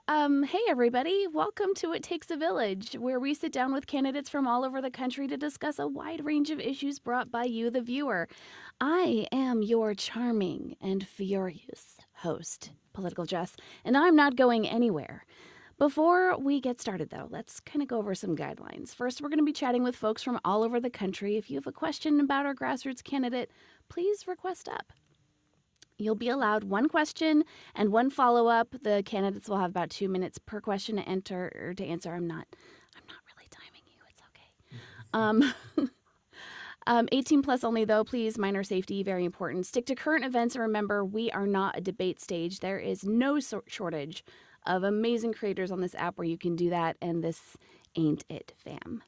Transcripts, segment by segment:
Hey everybody, welcome to It Takes a Village, where we sit down with candidates from all over the country to discuss a wide range of issues brought by you, the viewer. I am your charming and furious host, Political Jess, and I'm not going anywhere. Before we get started, though, let's kind of go over some guidelines. First, we're going to be chatting with folks from all over the country. If you have a question about our grassroots candidate, please request up. You'll be allowed one question and one follow-up. The candidates will have about 2 minutes per question to enter or to answer. I'm not really timing you. It's okay. 18 plus only though, please. Minor safety, very important. Stick to current events and remember, we are not a debate stage. There is no shortage of amazing creators on this app where you can do that, and this ain't it, fam.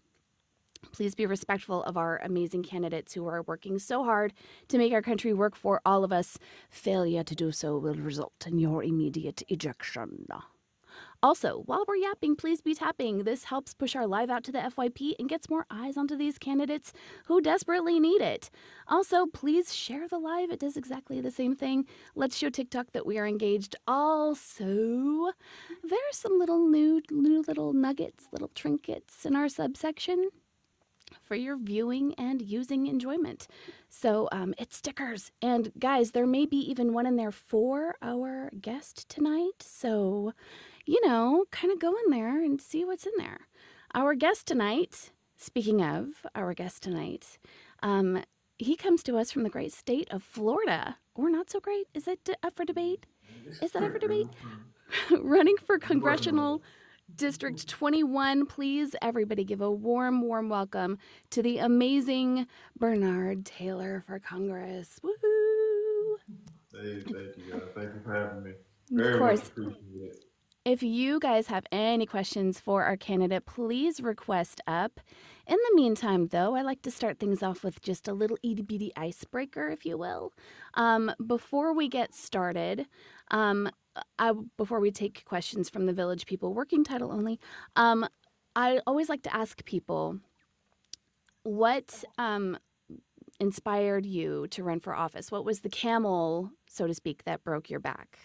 Please be respectful of our amazing candidates who are working so hard to make our country work for all of us. Failure to do so will result in your immediate ejection. Also, while we're yapping, please be tapping. This helps push our live out to the FYP and gets more eyes onto these candidates who desperately need it. Also, please share the live. It does exactly the same thing. Let's show TikTok that we are engaged. Also, there's some new little nuggets, little trinkets in our subsection for your viewing and using enjoyment. So it's stickers. And guys, there may be even one in there for our guest tonight. So, kind of go in there and see what's in there. Our guest tonight, speaking of our guest tonight, he comes to us from the great state of Florida. Or not so great. Is it up for debate? Is that up for debate? Running for congressional District 21, please, everybody, give a warm welcome to the amazing Bernard Taylor for Congress. Woohoo! Hey, thank you, guys. Thank you for having me. Of Very much course, appreciate it. if you guys have any questions for our candidate, please request up. In the meantime, though, I like to start things off with just a little itty bitty icebreaker, if you will. Before we get started, before we take questions from the village people, working title only, I always like to ask people what inspired you to run for office? What was the camel, so to speak, that broke your back?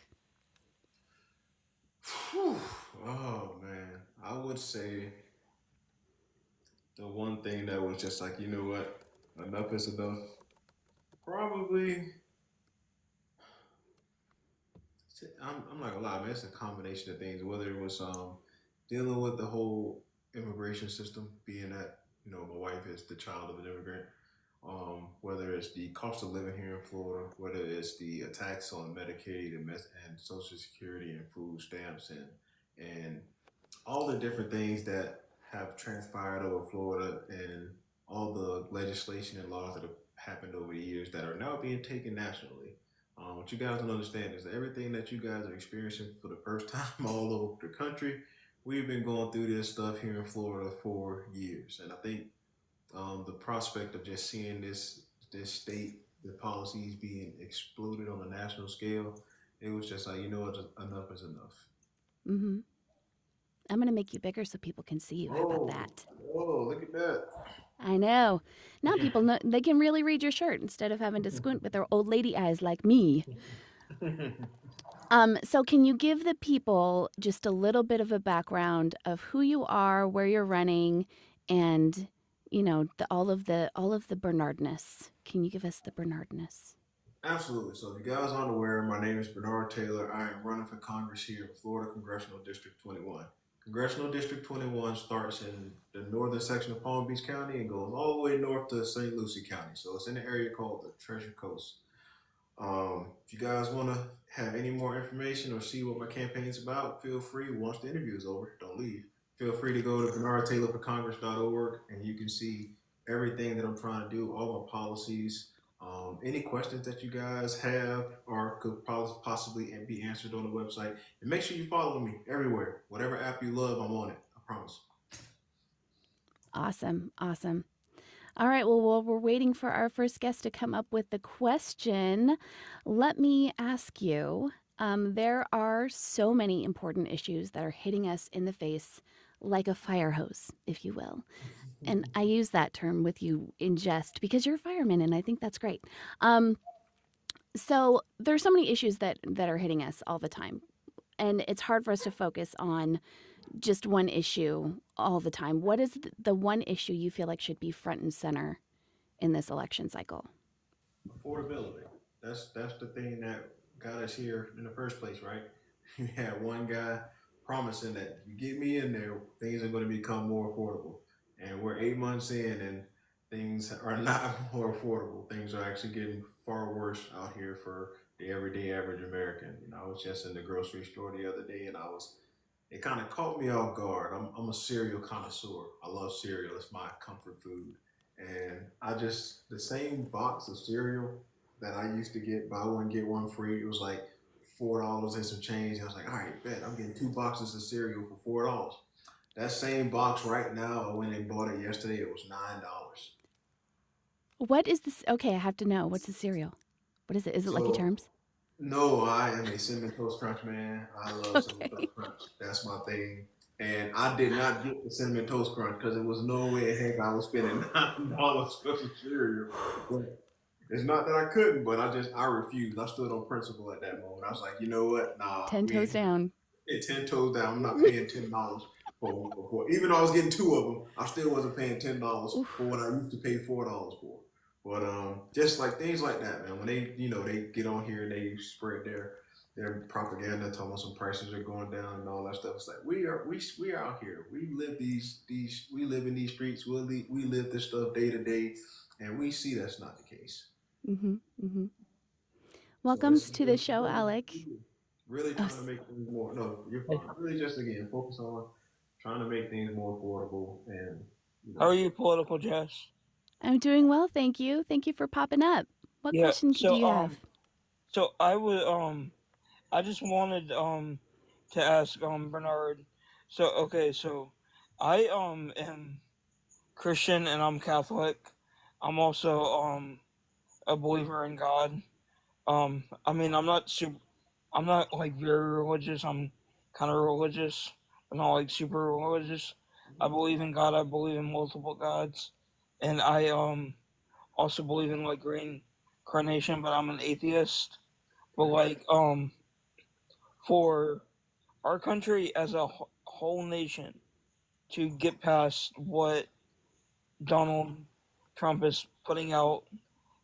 Whew. Oh man, I would say the one thing that was just like, you know what, enough is enough. Probably, I'm not gonna lie, man. It's a combination of things. Whether it was dealing with the whole immigration system, being that my wife is the child of an immigrant. Whether it's the cost of living here in Florida, whether it's the attacks on Medicaid and Social Security and food stamps and all the different things that have transpired over Florida and all the legislation and laws that have happened over the years that are now being taken nationally. What you guys don't understand is that everything that you guys are experiencing for the first time all over the country, we've been going through this stuff here in Florida for years. And I think the prospect of just seeing this state, the policies being exploded on a national scale, it was just like, you know what, enough is enough. Mm-hmm. I'm going to make you bigger so people can see you. How about Oh, that? oh, look at that. I know. Now people know they can really read your shirt instead of having to squint with their old lady eyes like me. So can you give the people just a little bit of a background of who you are, where you're running, and all of the Bernardness? Can you give us the Bernardness? Absolutely. So, if you guys aren't aware, my name is Bernard Taylor. I am running for Congress here in Florida Congressional District 21. Congressional District 21 starts in the northern section of Palm Beach County and goes all the way north to St. Lucie County. So, it's in the area called the Treasure Coast. If you guys want to have any more information or see what my campaign is about, feel free. Once the interview is over, don't leave. Feel free to go to bernardtaylorforcongress.org and you can see everything that I'm trying to do, all my policies, any questions that you guys have or could possibly be answered on the website. And make sure you follow me everywhere. Whatever app you love, I'm on it. I promise. Awesome. Awesome. All right. Well, while we're waiting for our first guest to come up with the question, let me ask you. There are so many important issues that are hitting us in the face like a fire hose, if you will. And I use that term with you in jest because you're a fireman, and I think that's great. So there's so many issues that are hitting us all the time. and it's hard for us to focus on just one issue all the time. What is the one issue you feel like should be front and center in this election cycle? Affordability. That's the thing that got us here in the first place, right? You had one guy promising that you get me in there, things are going to become more affordable, and we're 8 months in, and things are not more affordable. Things are actually getting far worse out here for the everyday average American. I was just in the grocery store the other day, and it kind of caught me off guard. I'm a cereal connoisseur. I love cereal. It's my comfort food. And the same box of cereal that I used to get buy one, get one free, it was like $4 and some change. I was like, all right, bet I'm getting two boxes of cereal for $4. That same box right now, I went and bought it yesterday, it was $9. What is this? Okay, I have to know. What's the cereal? What is it? Is it Lucky So Charms? no, I am a cinnamon toast crunch man. I love cinnamon Okay. toast crunch. That's my thing. And I did not get the cinnamon toast crunch because it was no way in heck I was spending $9 for some cereal. But it's not that I couldn't, but I refused. I stood on principle at that moment. I was like, you know what? Nah, 10 we toes ain't down. 10 toes down. I'm not paying $10 for even though I was getting two of them, I still wasn't paying $10 for Oof. what I used to pay $4 for. But just like things like that, man. When they get on here and they spread their propaganda, talking about some prices are going down and all that stuff. It's like we are out here. We live we live in these streets. We live this stuff day to day, and we see that's not the case. Mm-hmm. Mm-hmm. So Welcome to the show, Alec. really Oh, trying to make things more. No, you're Hey, fine. Really, just again focus on trying to make things more affordable and you how know are you, political Jess? I'm doing well, thank you. Thank you for popping up. What Yeah. questions do you have? So I would I just wanted to ask Bernard. So okay, so I am Christian and I'm Catholic. I'm also a believer in God. I mean I'm not like very religious. I'm kind of religious, but not like super religious. I believe in God. I believe in multiple gods, and I also believe in like reincarnation, but I'm an atheist. But right. like for our country as a whole nation to get past what Donald Trump is putting out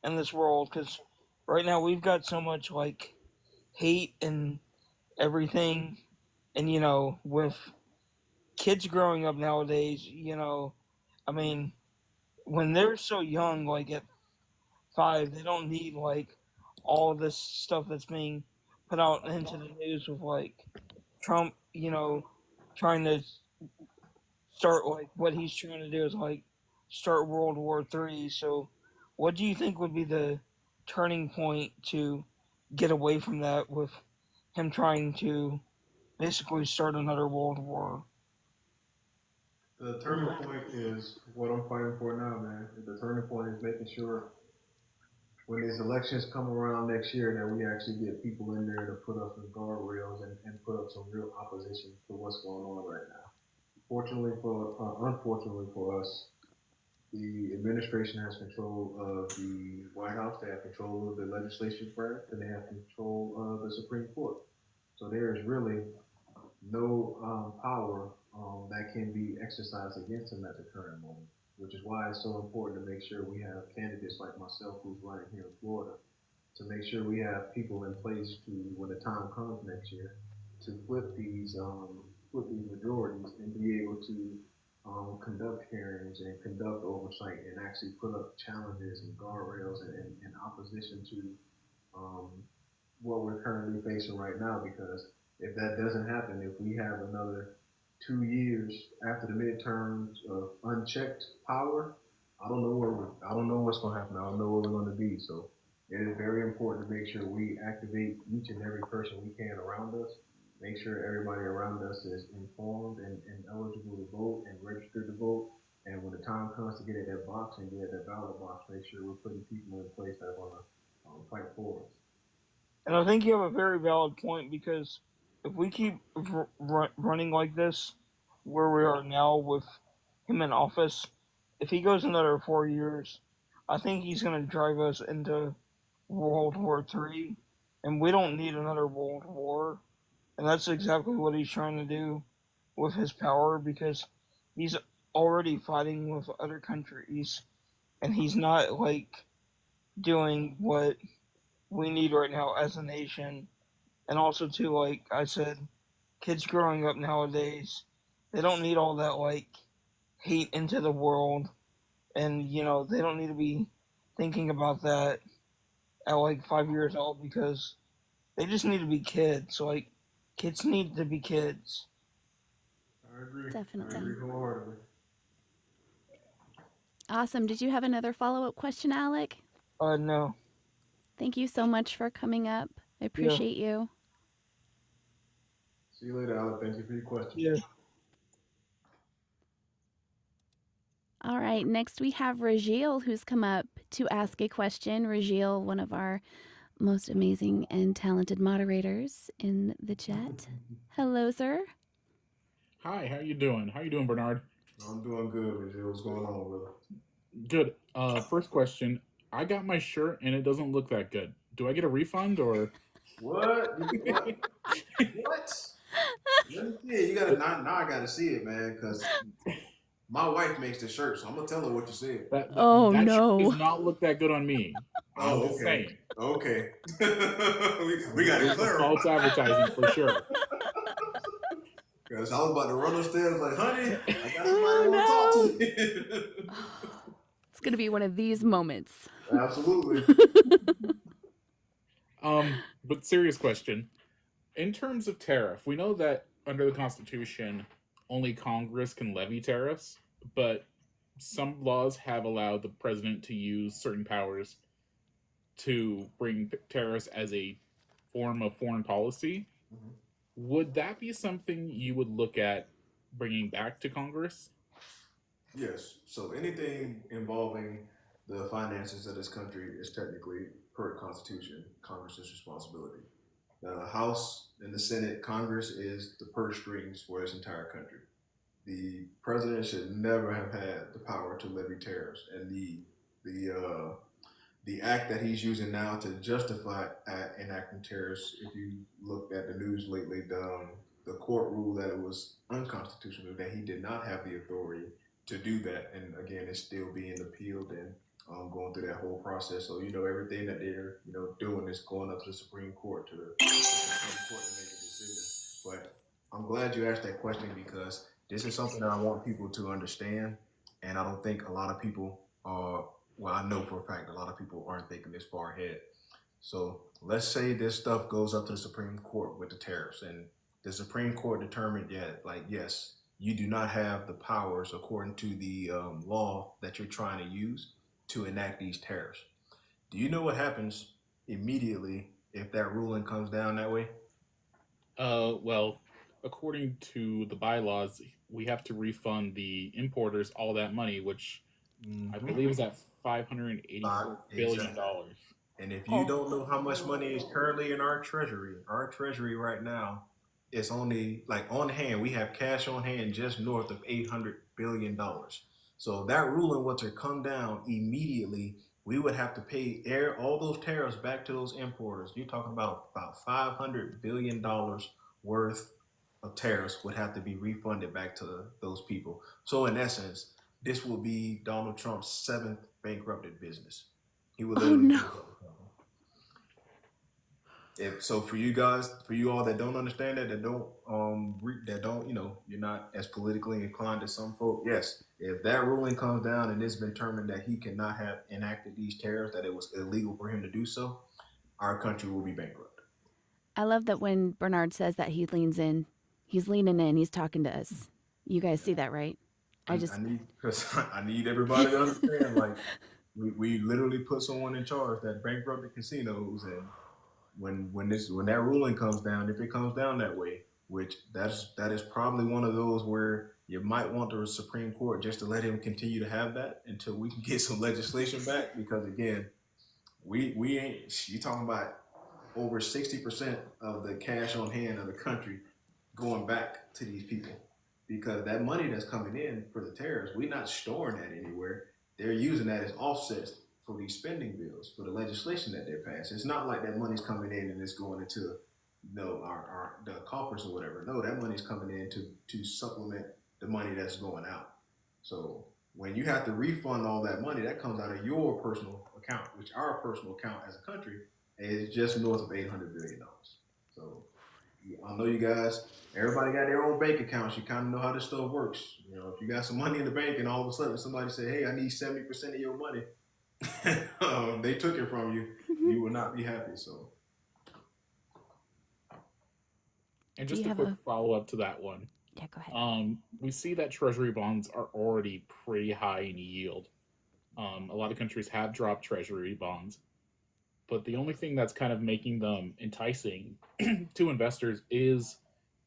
in this world, because right now we've got so much like hate and everything, and with kids growing up nowadays, I mean, when they're so young, like at 5, they don't need like all this stuff that's being put out into the news with like Trump, trying to start like what he's trying to do is like start World War III. So, what do you think would be the turning point to get away from that with him trying to basically start another world war? The turning point is what I'm fighting for now, man. The turning point is making sure when these elections come around next year that we actually get people in there to put up some guardrails and put up some real opposition to what's going on right now. Unfortunately for us, the administration has control of the White House. They have control of the legislative branch, and they have control of the Supreme Court. So there is really no power that can be exercised against him at the current moment, which is why it's so important to make sure we have candidates like myself who's running here in Florida to make sure we have people in place to, when the time comes next year, to flip these majorities and be able to conduct hearings and conduct oversight and actually put up challenges and guardrails and opposition to um, what we're currently facing right now. Because if that doesn't happen, if we have another 2 years after the midterms of unchecked power, I don't know what's going to happen. I don't know where we're going to be. So it is very important to make sure we activate each and every person we can around us. Make sure everybody around us is informed and eligible to vote and registered to vote. And when the time comes to get at that box and get at that ballot box, make sure we're putting people in place that want to fight for us. And I think you have a very valid point, because if we keep running like this, where we are now with him in office, if he goes another 4 years, I think he's going to drive us into World War III, and we don't need another world war. And that's exactly what he's trying to do with his power, because he's already fighting with other countries, and he's not like doing what we need right now as a nation. And also too, like I said, kids growing up nowadays, they don't need all that like hate into the world, and they don't need to be thinking about that at like 5 years old, because they just need to be kids. Like, kids need to be kids. I agree. I Definitely. agree wholeheartedly. Awesome. Did you have another follow up question, Alec? No. Thank you so much for coming up. I Yeah. appreciate you. See you later, Alec. Thank you for your question. Yeah. All right. Next, we have Rajil, who's come up to ask a question. Rajil, one of our most amazing and talented moderators in the chat. Hello, sir. Hi, how you doing? How you doing, Bernard? I'm doing good, Rajil. What's going on, brother? Good. First question. I got my shirt and it doesn't look that good. Do I get a refund or? What? What? What? Let me see it. You gotta now I gotta see it, man, because my wife makes the shirt, so I'm gonna tell her what you said. That Oh, shirt no. does not look that good on me. I'm Oh, just okay. saying. Okay. we gotta It's clarify. false advertising for sure. Because I was about to run upstairs like, honey, I got somebody Oh, want to talk no. to you. It's going to be one of these moments. Absolutely. But serious question. In terms of tariff, we know that under the Constitution, only Congress can levy tariffs, but some laws have allowed the president to use certain powers to bring tariffs as a form of foreign policy. Mhm. Would that be something you would look at bringing back to Congress? Yes. So anything involving the finances of this country is technically, per Constitution, Congress's responsibility. The House and the Senate, Congress is the purse strings for this entire country. The president should never have had the power to levy tariffs, and the act that he's using now to justify enacting tariffs, if you looked at the news lately, the court ruled that it was unconstitutional, that he did not have the authority to do that. And again, it's still being appealed and going through that whole process. So, everything that they're, doing is going up to the Supreme Court, to the Supreme Court to make a decision. But I'm glad you asked that question, because this is something that I want people to understand. And I don't think a lot of people well, I know for a fact a lot of people aren't thinking this far ahead. So let's say this stuff goes up to the Supreme Court with the tariffs, and the Supreme Court determined, yes, you do not have the powers according to the law that you're trying to use to enact these tariffs. Do you know what happens immediately if that ruling comes down that way? Well, according to the bylaws, we have to refund the importers all that money, which I believe is at $584 billion. And if you don't know how much money is currently in our treasury right now, it's only like on hand. We have cash on hand just north of $800 billion. So that ruling were to come down immediately, we would have to pay all those tariffs back to those importers. You're talking about $500 billion worth of tariffs would have to be refunded back to those people. So in essence, this will be Donald Trump's 7th bankrupted business. He will literally no. So for you all that don't understand that don't, you're not as politically inclined as some folk. Yes, if that ruling comes down and it's been determined that he cannot have enacted these tariffs, that it was illegal for him to do so, our country will be bankrupt. I love that when Bernard says that he leans in, he's leaning in, he's talking to us. You guys see that, right? I need everybody to understand, like, we literally put someone in charge that bankrupted casinos, and when that ruling comes down, if it comes down that way, which that is probably one of those where you might want the Supreme Court just to let him continue to have that until we can get some legislation back, because again, we ain't, you talking about over 60% of the cash on hand of the country going back to these people, because that money that's coming in for the tariffs, we're not storing that anywhere. They're using that as offsets for these spending bills, for the legislation that they're passing. It's not like that money's coming in and it's going into, the coffers or whatever. No, that money's coming in to supplement the money that's going out. So when you have to refund all that money, that comes out of your personal account, which our personal account as a country is just north of $800 billion. So I know you guys, everybody got their own bank accounts. You kind of know how this stuff works. If you got some money in the bank and all of a sudden somebody say, "Hey, I need 70% of your money," they took it from you, you will not be happy. So, And Do you just a have quick a? follow up to that one. Yeah, go ahead. We see that treasury bonds are already pretty high in yield. A lot of countries have dropped treasury bonds, but the only thing that's kind of making them enticing to investors is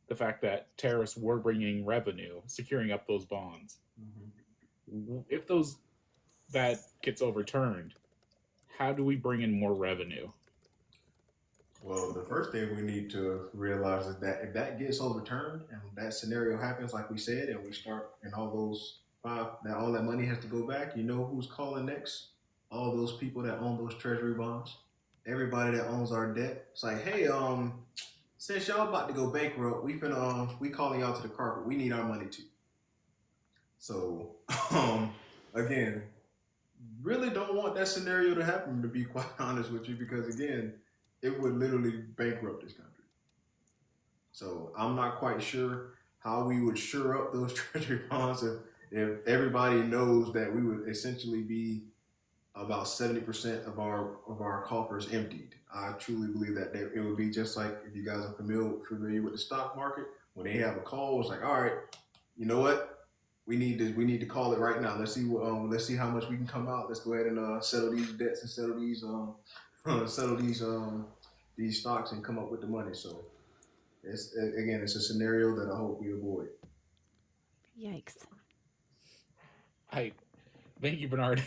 the fact that tariffs were bringing revenue, securing up those bonds. If that gets overturned, how do we bring in more revenue? well, the first thing we need to realize is that if that gets overturned and that scenario happens, like we said, and we start and all those all that money has to go back, you know who's calling next? All those people that own those treasury bonds, everybody that owns our debt. It's like, hey, since y'all about to go bankrupt, we calling y'all to the carpet. We need our money too. So, again, really don't want that scenario to happen, to be quite honest with you, because again, it would literally bankrupt this country. So I'm not quite sure how we would shore up those treasury bonds if everybody knows that we would essentially be about 70% of our coffers emptied. I truly believe that it would be just like, if you guys are familiar with the stock market, when they have a call, it's like, all right, you know what? We need to call it right now. Let's see how much we can come out. Let's go ahead and settle these debts and settle these stocks and come up with the money. So it's a scenario that I hope we avoid. Yikes. I thank you, Bernard.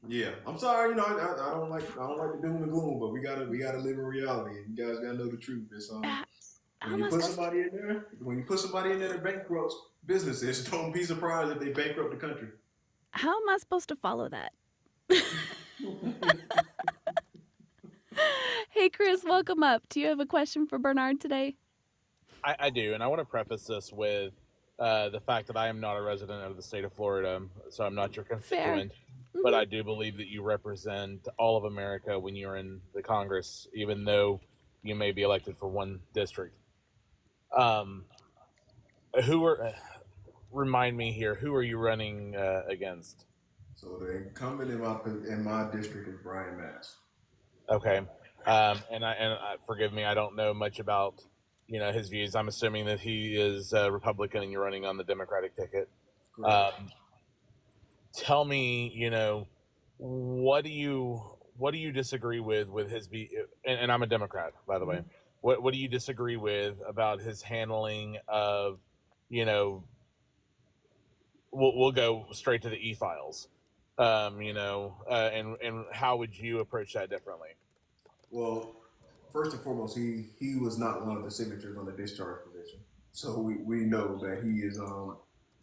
Yeah, I'm sorry. I don't like the doom and gloom, but we gotta live in reality. And you guys gotta know the truth. It's How when you am I put supposed? somebody in there, that bankrupts businesses, don't be surprised if they bankrupt the country. How am I supposed to follow that? Hey, Chris, welcome up. Do you have a question for Bernard today? I do, and I want to preface this with the fact that I am not a resident of the state of Florida, so I'm not your Fair. constituent. But I do believe that you represent all of America when you're in the Congress, even though you may be elected for one district. Um, who are remind me here? Who are you running against? So the incumbent in my district is Brian Mass. Okay, and forgive me, I don't know much about his views. I'm assuming that he is Republican and you're running on the Democratic ticket. Correct. Tell me, what do you disagree with his and I'm a Democrat, by the way. What do you disagree with about his handling of, you know, we'll go straight to the e-files, and how would you approach that differently? Well, first and foremost, he was not one of the signatures on the discharge petition, so we know that he is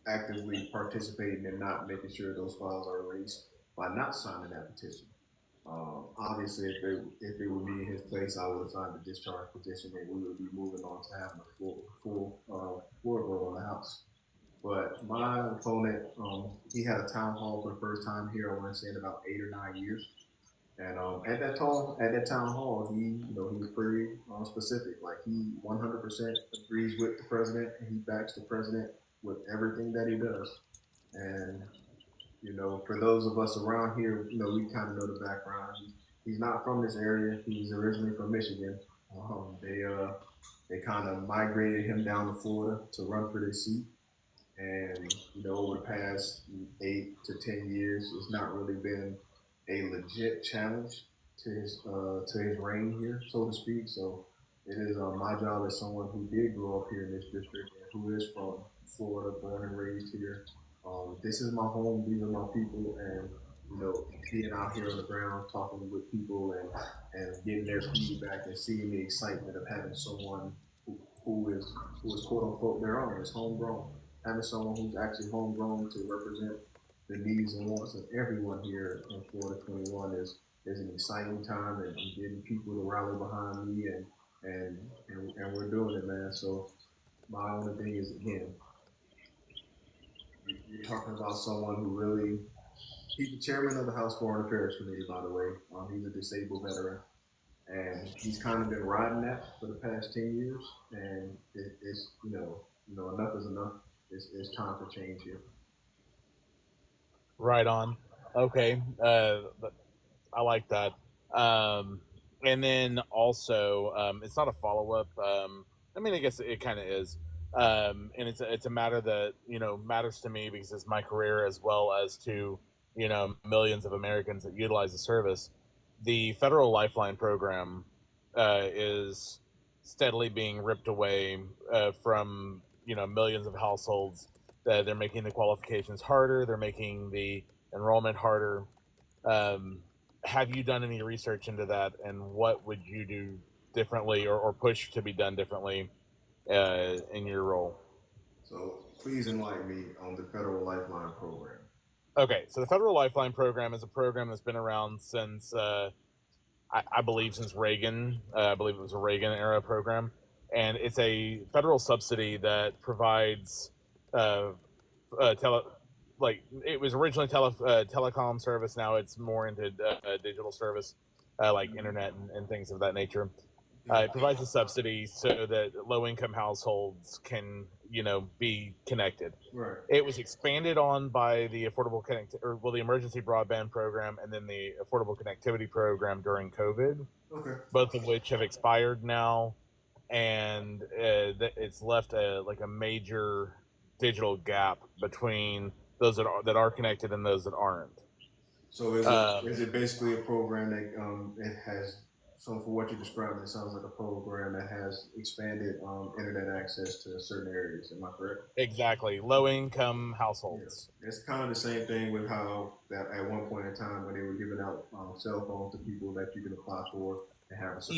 actively participating in not making sure those files are released by not signing that petition. Obviously, if it were me in his place, I would have signed the discharge petition, and we would be moving on to having a full floor vote on the House. But my opponent, he had a town hall for the first time here. I want to say in about 8 or 9 years. And at that town hall, he was pretty specific. Like, he 100% agrees with the president, and he backs the president with everything that he does. And for those of us around here, we kind of know the background. He's not from this area. He's originally from Michigan. They kind of migrated him down to Florida to run for this seat. And over the past 8 to 10 years, it's not really been a legit challenge to his reign here, so to speak. So it is my job as someone who did grow up here in this district and who is from Florida, born and raised here. This is my home. These are my people, and being out here on the ground, talking with people, and getting their feedback and seeing the excitement of having someone who is quote unquote their own, is homegrown, having someone who's actually homegrown to represent the needs and wants of everyone here in Florida 21 is an exciting time, and I'm getting people to rally behind me and we're doing it, man. So my only thing is, again, you're talking about someone who really, he's the chairman of the House Foreign Affairs Committee, by the way. He's a disabled veteran, and he's kind of been riding that for the past 10 years. And it's enough is enough. It's time for change here. Right on. Okay. I like that. And then also, it's not a follow up. I mean, I guess it kind of is. And it's a matter that matters to me because it's my career as well as to millions of Americans that utilize the service. The federal Lifeline program is steadily being ripped away from millions of households. They're making the qualifications harder. They're making the enrollment harder. Have you done any research into that, and what would you do differently or push to be done differently in your role? So please enlighten me on the federal Lifeline program. Okay, so the federal Lifeline program is a program that's been around since I believe since Reagan. I believe it was a Reagan era program, and it's a federal subsidy that provides it was originally telecom service. Now it's more into digital service, like internet and things of that nature. It provides a subsidy so that low-income households can, be connected. Right. It was expanded on by the the emergency broadband program, and then the affordable connectivity program during COVID. Okay. Both of which have expired now, and it's left a major digital gap between those that are connected and those that aren't. So is it basically a program that it has? So for what you described, it sounds like a program that has expanded internet access to certain areas. Am I correct? Exactly. Low-income households. Yeah. It's kind of the same thing with how that at one point in time when they were giving out cell phones to people that you can apply for and have a certain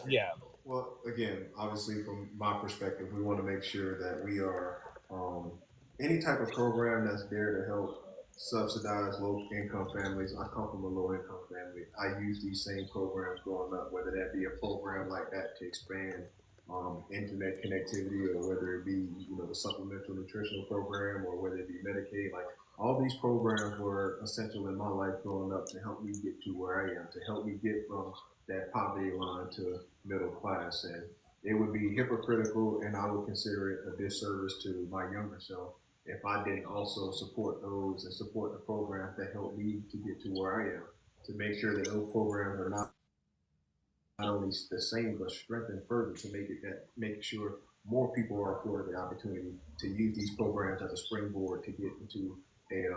Yeah. Well, again, obviously from my perspective, we want to make sure that we are any type of program that's there to help subsidize low-income families. I come from a low-income family. I use these same programs growing up, whether that be a program like that to expand internet connectivity, or whether it be the supplemental nutritional program, or whether it be Medicaid. Like all these programs were essential in my life growing up to help me get to where I am, to help me get from that poverty line to middle class. And it would be hypocritical, and I would consider it a disservice to my younger self if I didn't also support those and support the programs that help me to get to where I am, to make sure that those programs are not only the same but strengthened further, to make sure more people are afforded the opportunity to use these programs as a springboard to get into a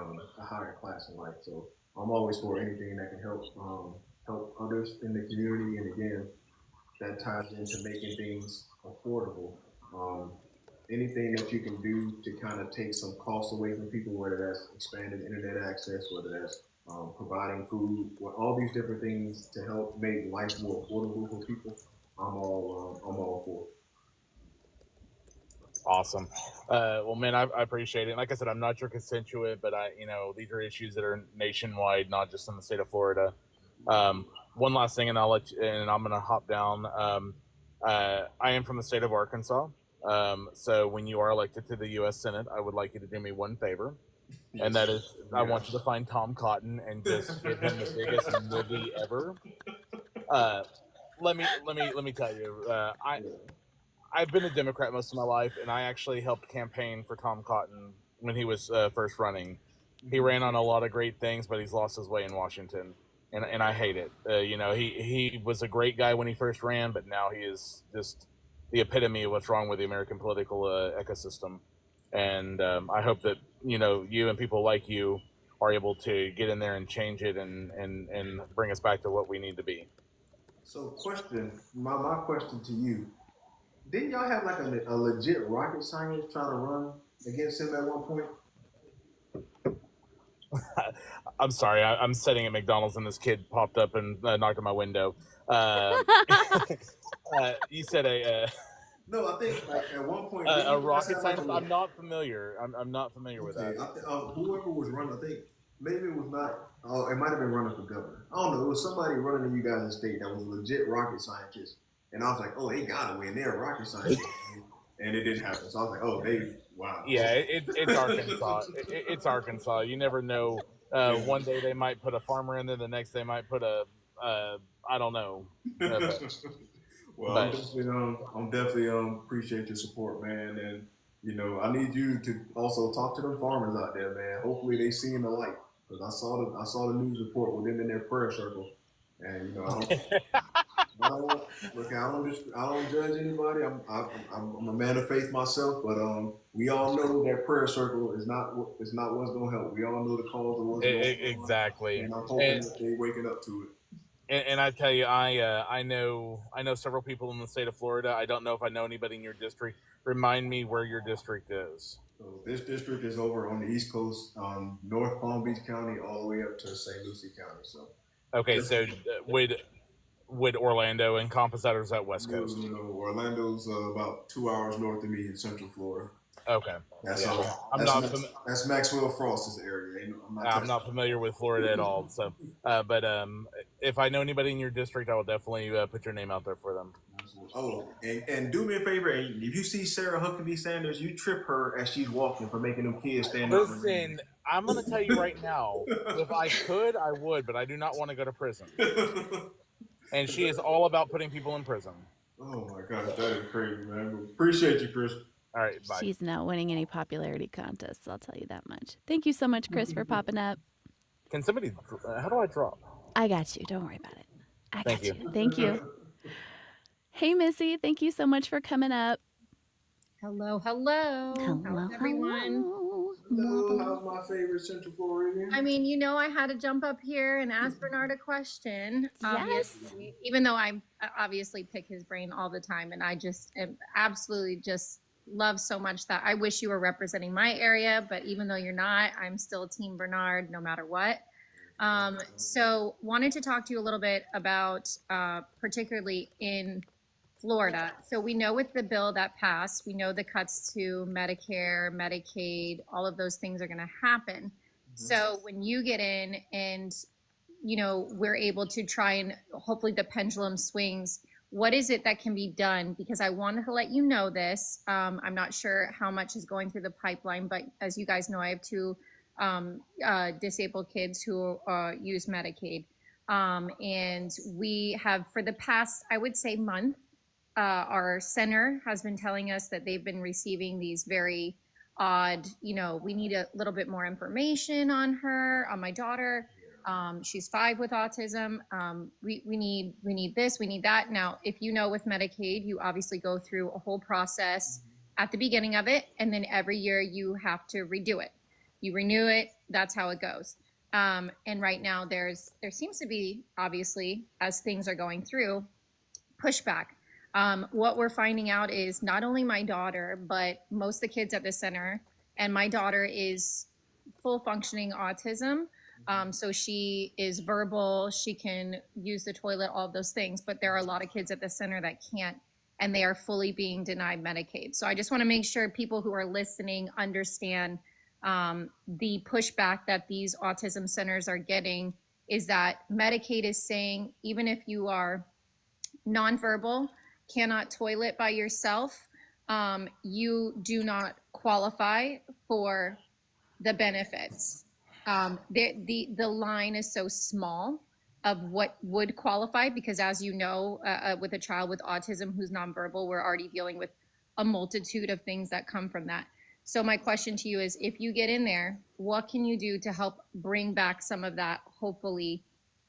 higher class in life. So I'm always for anything that can help others in the community, and again, that ties into making things affordable. Anything that you can do to kind of take some costs away from people, whether that's expanded internet access, whether that's providing food, all these different things to help make life more affordable for people, I'm all for. Awesome. Well, man, I appreciate it. And like I said, I'm not your constituent, but these are issues that are nationwide, not just in the state of Florida. One last thing, and I'm going to hop down. I am from the state of Arkansas. So when you are elected to the U.S. Senate, I would like you to do me one favor, and that is I want you to find Tom Cotton and just give him the biggest movie ever. Let me tell you, I've been a Democrat most of my life, and I actually helped campaign for Tom Cotton when he was first running. He ran on a lot of great things, but he's lost his way in Washington, and I hate it. He was a great guy when he first ran, but now he is just the epitome of what's wrong with the American political ecosystem. And I hope that you and people like you are able to get in there and change it and bring us back to what we need to be. So my question to you, didn't y'all have like a legit rocket scientist trying to run against him at one point? I'm sorry, I'm sitting at McDonald's and this kid popped up and knocked on my window. You said No, I think like at one point a rocket scientist. I'm not familiar. I'm not familiar with that. Whoever was running, I think maybe it was not. Oh, it might have been running for governor. I don't know. It was somebody running in you guys' state that was a legit rocket scientist And I was like, oh, they got to win. They're rocket scientists. And it didn't happen. So I was like, oh, wow. Yeah, it's Arkansas. It's Arkansas. You never know. Yeah. One day they might put a farmer in there. The next they might put I don't know. Well, But I'm definitely appreciate your support, man, and I need you to also talk to them farmers out there, man. Hopefully they seeing the light because I saw the news report with them in their prayer circle, and I don't judge anybody. I'm a man of faith myself, but we all know that prayer circle is not what's gonna help. We all know the cause of what's going on, exactly. and I'm hoping that they waking up to it. And I tell you, I know several people in the state of Florida. I don't know if I know anybody in your district. Remind me where your district is. So this district is over on the East Coast, North Palm Beach County, all the way up to St. Lucie County. So okay, so would Orlando encompass that, or is that West Coast? Orlando's about 2 hours north of me in Central Florida. Okay, that's Maxwell Frost's area. I'm not familiar with Florida at all. So, but if I know anybody in your district, I will definitely put your name out there for them. Oh, and do me a favor. If you see Sarah Huckabee Sanders, you trip her as she's walking for making them kids stand up. Listen, I'm going to tell you right now, if I could, I would, but I do not want to go to prison. And she is all about putting people in prison. Oh my gosh, that is crazy, man. Appreciate you, Chris. All right, bye. She's not winning any popularity contests, I'll tell you that much. Thank you so much, Chris, for popping up. Can somebody, how do I drop? I got you. Don't worry about it. I got Thank you. Thank you. Hey, Missy, thank you so much for coming up. Hello. How's everyone? Hello, how's my favorite Central Floridian? I mean, I had to jump up here and ask Bernard a question. Yes. Even though I obviously pick his brain all the time, and I just am absolutely just love so much that I wish you were representing my area, but even though you're not, I'm still Team Bernard no matter what. So wanted to talk to you a little bit about particularly in Florida. So we know with the bill that passed, we know the cuts to Medicare, Medicaid, all of those things are going to happen. Mm-hmm. So when you get in and, we're able to try and hopefully the pendulum swings, what is it that can be done? Because I wanted to let you know this. I'm not sure how much is going through the pipeline, but as you guys know, I have two disabled kids who use Medicaid. And we have, for the past, I would say, month, our center has been telling us that they've been receiving these very odd, we need a little bit more information on my daughter. She's 5 with autism. We need this, we need that. Now, if with Medicaid, you obviously go through a whole process at the beginning of it, and then every year you have to redo it. You renew it, that's how it goes. And right now there seems to be, obviously, as things are going through, pushback. What we're finding out is not only my daughter, but most of the kids at the center, and my daughter is full functioning autism. So she is verbal, she can use the toilet, all of those things, but there are a lot of kids at the center that can't, and they are fully being denied Medicaid. So I just want to make sure people who are listening understand the pushback that these autism centers are getting is that Medicaid is saying, even if you are nonverbal, cannot toilet by yourself, you do not qualify for the benefits. The line is so small of what would qualify, because as you know, with a child with autism who's nonverbal, we're already dealing with a multitude of things that come from that. So my question to you is, if you get in there, what can you do to help bring back some of that, hopefully,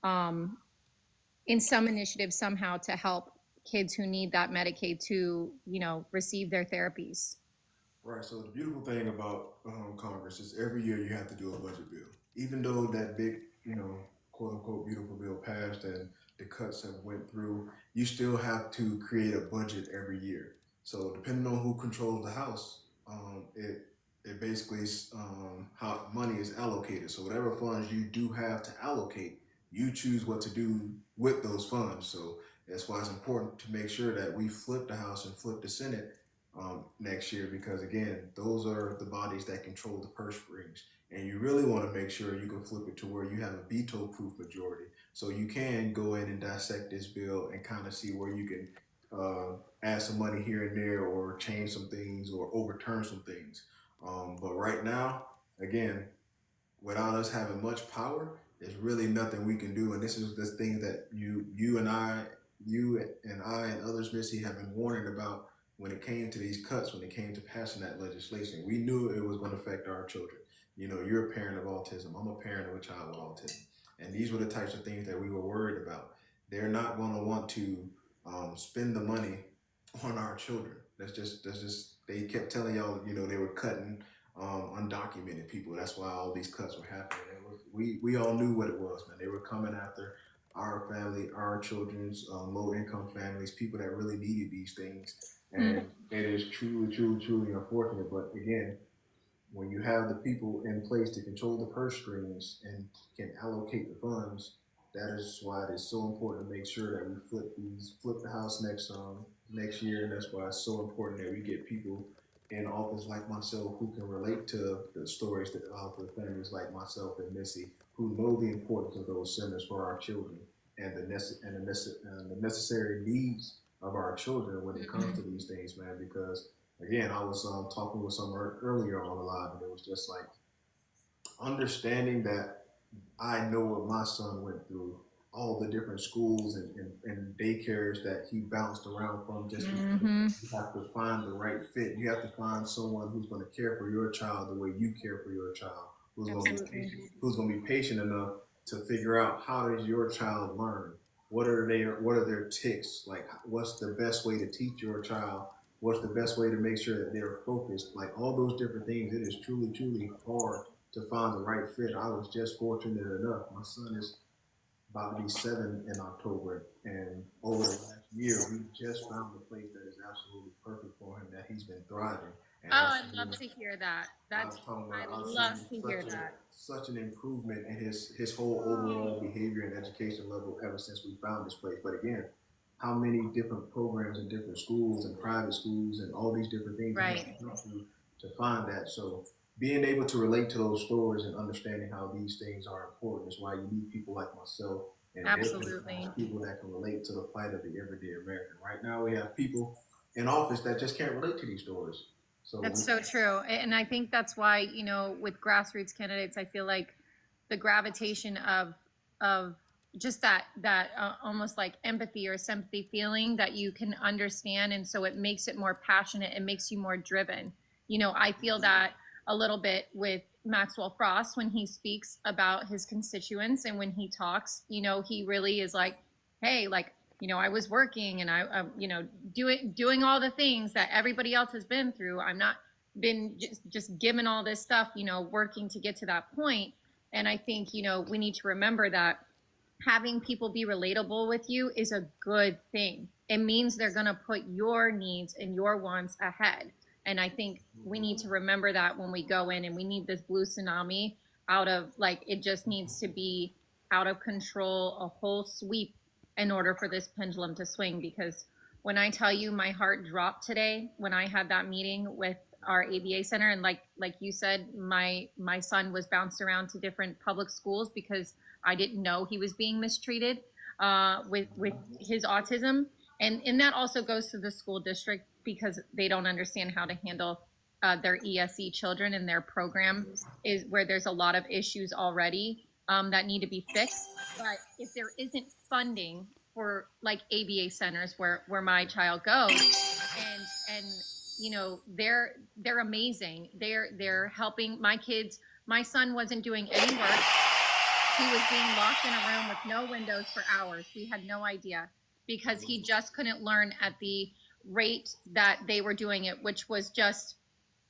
in some initiative somehow, to help kids who need that Medicaid to, receive their therapies? Right. So the beautiful thing about Congress is every year you have to do a budget bill. Even though that big, quote unquote, beautiful bill passed and the cuts have went through, you still have to create a budget every year. So depending on who controls the House, it basically is how money is allocated. So whatever funds you do have to allocate, you choose what to do with those funds. So that's why it's important to make sure that we flip the House and flip the Senate next year, because again, those are the bodies that control the purse strings, and you really want to make sure you can flip it to where you have a veto-proof majority, so you can go in and dissect this bill and kind of see where you can add some money here and there or change some things or overturn some things. But right now, again, without us having much power, there's really nothing we can do. And this is the thing that you and I and others, Missy, have been warning about when it came to these cuts, when it came to passing that legislation. We knew it was going to affect our children. You know, you're a parent of autism. I'm a parent of a child with autism. And these were the types of things that we were worried about. They're not going to want to spend the money on our children. That's just, they kept telling y'all, you know, they were cutting undocumented people. That's why all these cuts were happening. We all knew what it was, man. They were coming after our family, our children's low income families, people that really needed these things. And it is truly, truly, truly unfortunate. But again, when you have the people in place to control the purse strings and can allocate the funds, that is why it is so important to make sure that we flip the house next year. And that's why it's so important that we get people in office like myself who can relate to the stories that for families like myself and Missy, who know the importance of those centers for our children and the necessary needs of our children when it comes to these things, man. Because again, I was talking with someone earlier on the live, and it was just like understanding that I know what my son went through, all the different schools and daycares that he bounced around from. Just because you have to find the right fit. You have to find someone who's going to care for your child the way you care for your child, who's going to be patient enough to figure out how does your child learn. What are their tics? Like, what's the best way to teach your child? What's the best way to make sure that they're focused? Like all those different things, it is truly, truly hard to find the right fit. I was just fortunate enough. My son is about to be 7 in October, and over the last year, we just found a place that is absolutely perfect for him, that he's been thriving. And I'd love to hear that. I love to hear that. Such an improvement in his whole overall behavior and education level ever since we found this place. But again, how many different programs in different schools and private schools and all these different things to find that. So being able to relate to those stories and understanding how these things are important is why you need people like myself and people that can relate to the plight of the everyday American. Right now we have people in office that just can't relate to these stories. So that's so true. And I think that's why, you know, with grassroots candidates, I feel like the gravitation of just that almost like empathy or sympathy feeling that you can understand. And so it makes it more passionate. It makes you more driven. You know, I feel that a little bit with Maxwell Frost when he speaks about his constituents and when he talks, you know, he really is like, hey, like, you know, I was working and I you know, doing all the things that everybody else has been through. I'm not been just given all this stuff, you know, working to get to that point. And I think, you know, we need to remember that having people be relatable with you is a good thing. It means they're going to put your needs and your wants ahead. And I think we need to remember that when we go in, and we need this blue tsunami out of, like, it just needs to be out of control, a whole sweep in order for this pendulum to swing. Because when I tell you my heart dropped today, when I had that meeting with our ABA center, and like you said, my son was bounced around to different public schools because I didn't know he was being mistreated with his autism. And that also goes to the school district because they don't understand how to handle their ESE children, and their program is where there's a lot of issues already that need to be fixed. But if there isn't funding for like ABA centers where my child goes, and you know, they're amazing. They're helping my kids. My son wasn't doing any work. He was being locked in a room with no windows for hours. We had no idea because he just couldn't learn at the rate that they were doing it, which was just,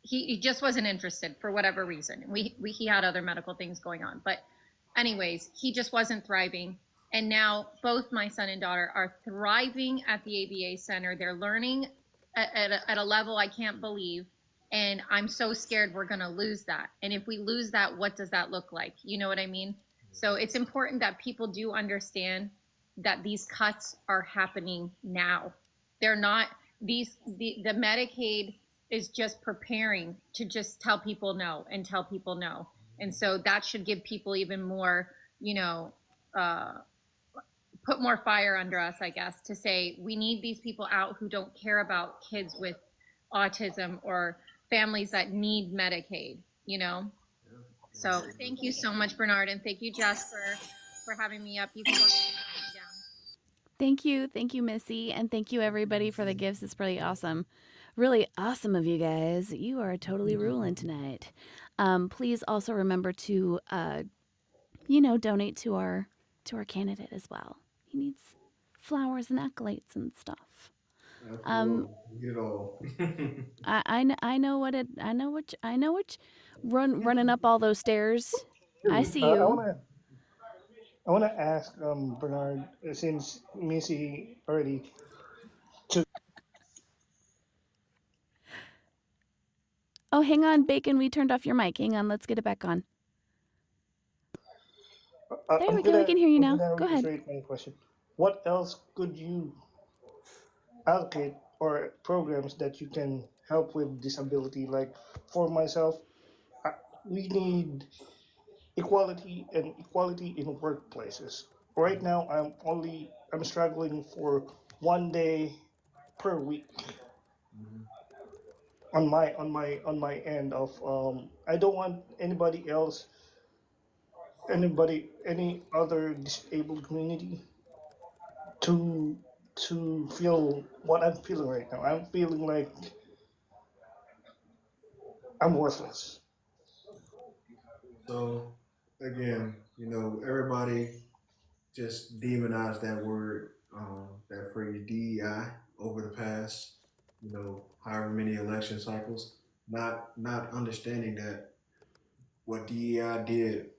he just wasn't interested for whatever reason. He had other medical things going on, but anyways, he just wasn't thriving. And now both my son and daughter are thriving at the ABA center. They're learning at a level I can't believe. And I'm so scared we're going to lose that. And if we lose that, what does that look like? You know what I mean? So it's important that people do understand that these cuts are happening now. They're not the Medicaid is just preparing to just tell people no and tell people no. And so that should give people even more, you know, put more fire under us, I guess, to say we need these people out who don't care about kids with autism or families that need Medicaid, you know? Yeah. So thank you so much, Bernard, and thank you, Jasper, for having me up. You can go ahead and write me down. Thank you, Missy, and thank you everybody for the gifts. It's really awesome. Really awesome of you guys. You are totally ruling tonight. Please also remember to donate to our candidate as well. He needs flowers and accolades and stuff. Absolutely. Get it all. I know what running up all those stairs. I see you. I wanna ask Bernard, since Missy already took. Oh, hang on, Bacon. We turned off your mic. Hang on. Let's get it back on. There we go. We can hear you now. Go ahead. My question. What else could you allocate or programs that you can help with disability? Like for myself, we need equality in workplaces. Right now, I'm struggling for 1 day per week on my end of I don't want any other disabled community to feel what I'm feeling right now. I'm feeling like I'm worthless. So again, everybody just demonized that word, that phrase DEI over the past, however many election cycles, not understanding that what DEI did it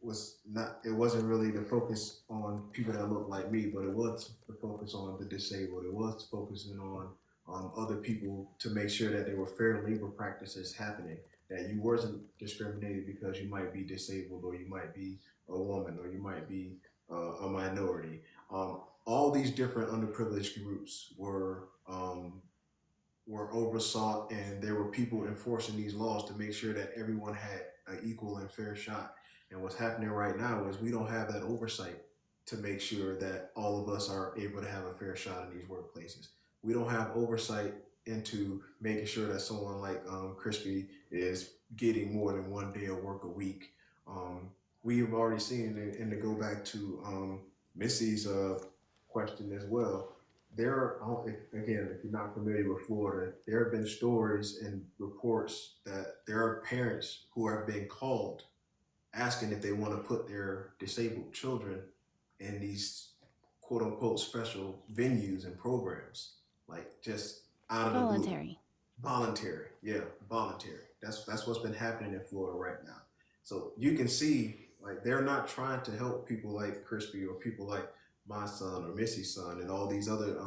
wasn't really the focus on people that look like me, but it was the focus on the disabled. It was focusing on other people to make sure that there were fair labor practices happening, that you wasn't discriminated because you might be disabled or you might be a woman or you might be a minority. All these different underprivileged groups were oversought, and there were people enforcing these laws to make sure that everyone had an equal and fair shot. And what's happening right now is we don't have that oversight to make sure that all of us are able to have a fair shot in these workplaces. We don't have oversight into making sure that someone like Crispy is getting more than 1 day of work a week. We have already seen, and to go back to Missy's question as well, if you're not familiar with Florida, there have been stories and reports that there are parents who have been called asking if they want to put their disabled children in these quote unquote special venues and programs, like just out of the blue. Voluntary. Yeah, voluntary. That's what's been happening in Florida right now. So you can see, like, they're not trying to help people like Crispy or people like my son or Missy's son and all these other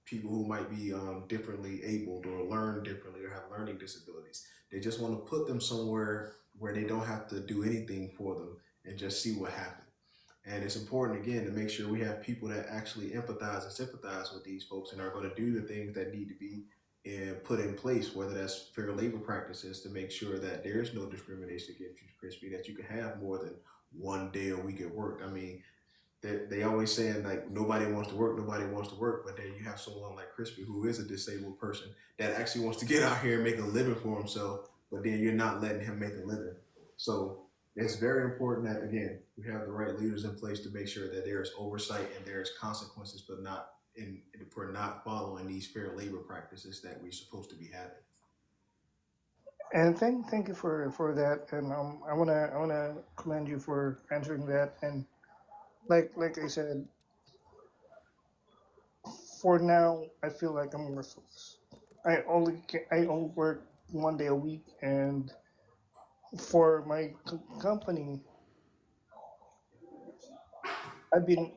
people who might be differently abled or learn differently or have learning disabilities. They just want to put them somewhere where they don't have to do anything for them and just see what happens. And it's important, again, to make sure we have people that actually empathize and sympathize with these folks and are going to do the things that need to be put in place, whether that's fair labor practices to make sure that there's no discrimination against you, Crispy, that you can have more than 1 day a week at work. I mean, they always saying like nobody wants to work, but then you have someone like Crispy who is a disabled person that actually wants to get out here and make a living for himself, but then you're not letting him make a living. So it's very important that, again, we have the right leaders in place to make sure that there's oversight and there's consequences for not following these fair labor practices that we're supposed to be having. And thank you for that. And I wanna commend you for answering that. And like I said, for now, I feel like I'm worthless. I only work 1 day a week, and for my company, I've been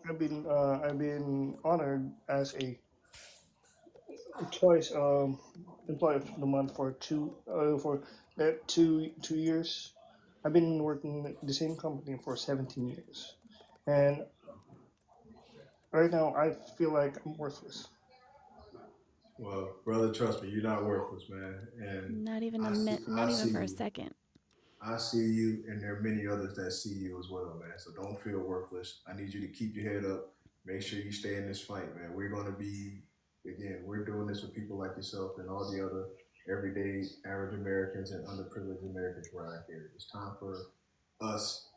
honored as a choice employee of the month for 2 years. I've been working at the same company for 17 years, and right now I feel like I'm worthless. Well, brother, trust me, you're not worthless, man. And not even for a second. I see you, and there are many others that see you as well, man. So don't feel worthless. I need you to keep your head up, make sure you stay in this fight, man. We're going to be, again, we're doing this with people like yourself and all the other everyday average Americans and underprivileged Americans right here. It's time for us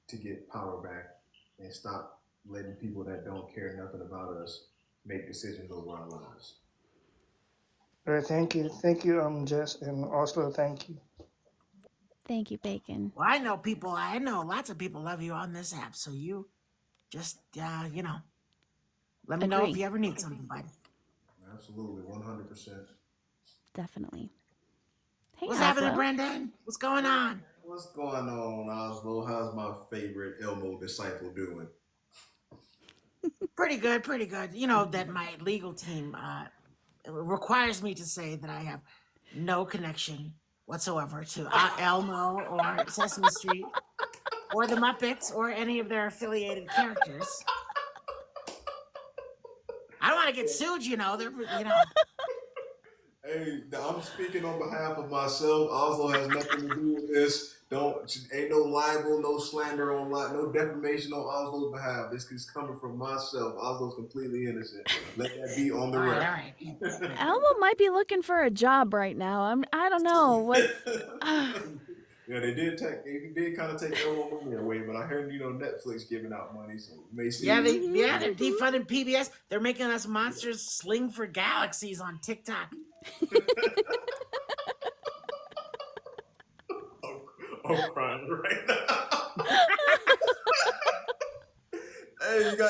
to get power back and stop letting people that don't care nothing about us make decisions over our lives. All right, thank you, Jess, and Oslo, thank you. Thank you, Bacon. Well, I know lots of people love you on this app. So you just, let me know if Agree. you ever need something, bud. Absolutely, 100%. Definitely. Hey, What's happening, Oslo. Brendan? What's going on? What's going on, Oslo? How's my favorite Elmo disciple doing? Pretty good, pretty good. You know that my legal team requires me to say that I have no connection whatsoever to Elmo or Sesame Street or the Muppets or any of their affiliated characters. I don't want to get sued, Hey, I'm speaking on behalf of myself. Oslo has nothing to do with this. Ain't no libel, no slander online, no defamation on Oslo's behalf. This is coming from myself. Oslo's completely innocent. Let that be on the All record. right. Elmo might be looking for a job right now. I don't know what. Yeah, they did kind of take Elmo money away, but I heard Netflix giving out money, so you may see. Yeah, they're defunding PBS. They're making us monsters sling for galaxies on TikTok. I'm crying right now.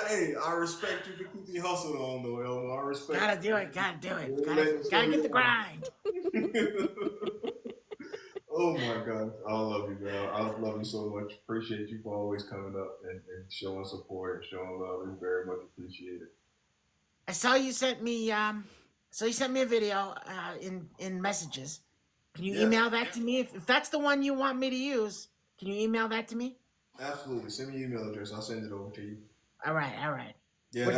Hey, I respect you for keeping your hustle on though, Elmo. I respect. Gotta do it. Gotta get the grind. Oh my God, I love you, man. I love you so much. Appreciate you for always coming up and showing support and showing love. It's very much appreciated. I saw you sent me a video in messages. Can you email that to me? If that's the one you want me to use, can you email that to me? Absolutely. Send me your email address. I'll send it over to you. All right. Yeah, I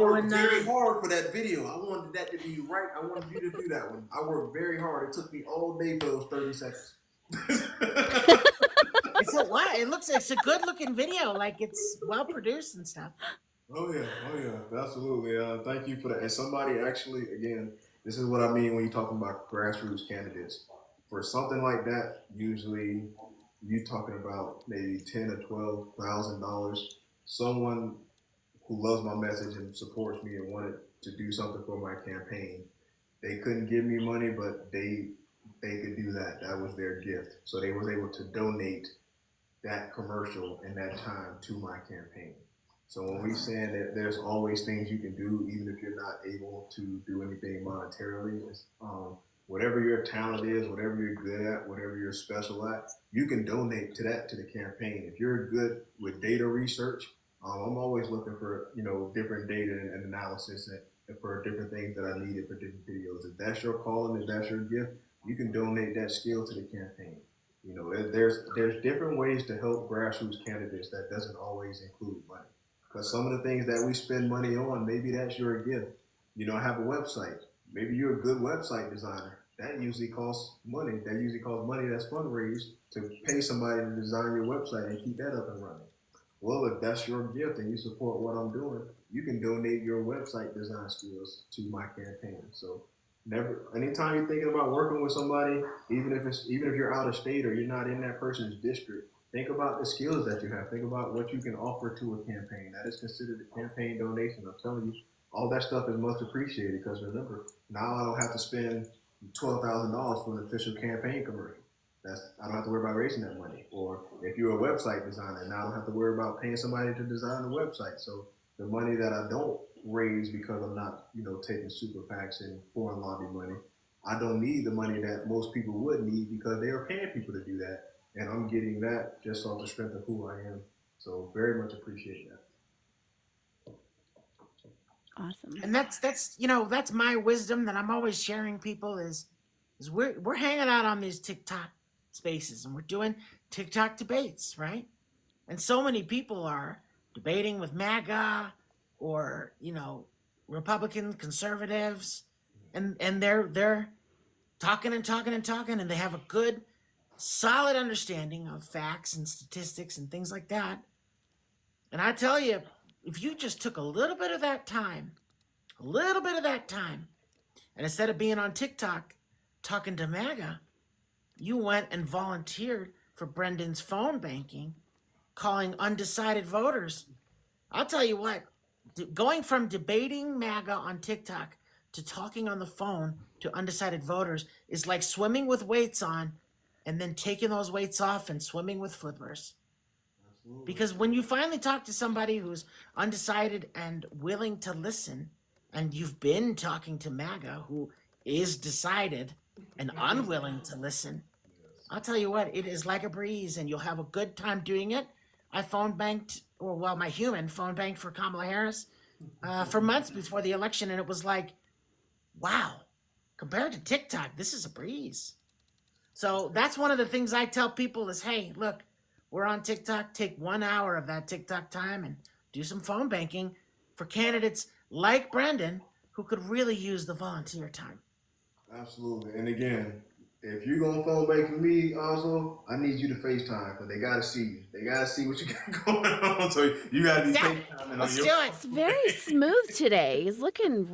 worked very hard for that video. I wanted that to be right. I wanted you to do that one. I worked very hard. It took me all day for those 30 seconds. It's a good looking video. Like it's well produced and stuff. Oh yeah, absolutely. Thank you for that. And somebody actually, again, this is what I mean when you're talking about grassroots candidates. For something like that, usually you're talking about maybe $10,000 or $12,000. Someone who loves my message and supports me and wanted to do something for my campaign. They couldn't give me money, but they could do that. That was their gift. So they was able to donate that commercial and that time to my campaign. So when we saying that there's always things you can do, even if you're not able to do anything monetarily, whatever your talent is, whatever you're good at, whatever you're special at, you can donate to the campaign. If you're good with data research, I'm always looking for, different data and analysis and for different things that I needed for different videos. If that's your calling, if that's your gift, you can donate that skill to the campaign. There's different ways to help grassroots candidates that doesn't always include money. Because some of the things that we spend money on, maybe that's your gift. I have a website. Maybe you're a good website designer. That usually costs money. That's fundraised to pay somebody to design your website and keep that up and running. Well, if that's your gift and you support what I'm doing, you can donate your website design skills to my campaign. So anytime you're thinking about working with somebody, even if you're out of state or you're not in that person's district, think about the skills that you have. Think about what you can offer to a campaign. That is considered a campaign donation. I'm telling you, all that stuff is much appreciated because remember, now I don't have to spend $12,000 for an official campaign commercial. I don't have to worry about raising that money. Or if you're a website designer, now I don't have to worry about paying somebody to design the website. So the money that I don't raise because I'm not, taking super PACs and foreign lobby money, I don't need the money that most people would need because they are paying people to do that. And I'm getting that just off the strength of who I am. So very much appreciate that. Awesome. And that's my wisdom that I'm always sharing people is we're hanging out on these TikTok spaces and we're doing TikTok debates, right? And so many people are debating with MAGA or, Republican conservatives and they're talking and they have a good solid understanding of facts and statistics and things like that. And I tell you, if you just took a little bit of that time, and instead of being on TikTok talking to MAGA, you went and volunteered for Brendan's phone banking, calling undecided voters. I'll tell you what, going from debating MAGA on TikTok to talking on the phone to undecided voters is like swimming with weights on and then taking those weights off and swimming with flippers. Absolutely. Because when you finally talk to somebody who's undecided and willing to listen, and you've been talking to MAGA who is decided and unwilling to listen, I'll tell you what, it is like a breeze and you'll have a good time doing it. I phone banked, or well, my human phone banked for Kamala Harris for months before the election, and it was like, wow, compared to TikTok, this is a breeze. So that's one of the things I tell people is, hey, look, we're on TikTok. Take 1 hour of that TikTok time and do some phone banking for candidates like Brendan who could really use the volunteer time. Absolutely. And again, if you're going to phone bank for me also, I need you to FaceTime because they got to see you. They got to see what you got going on. So you got to be FaceTiming on Let's your do it. It's very smooth today. He's looking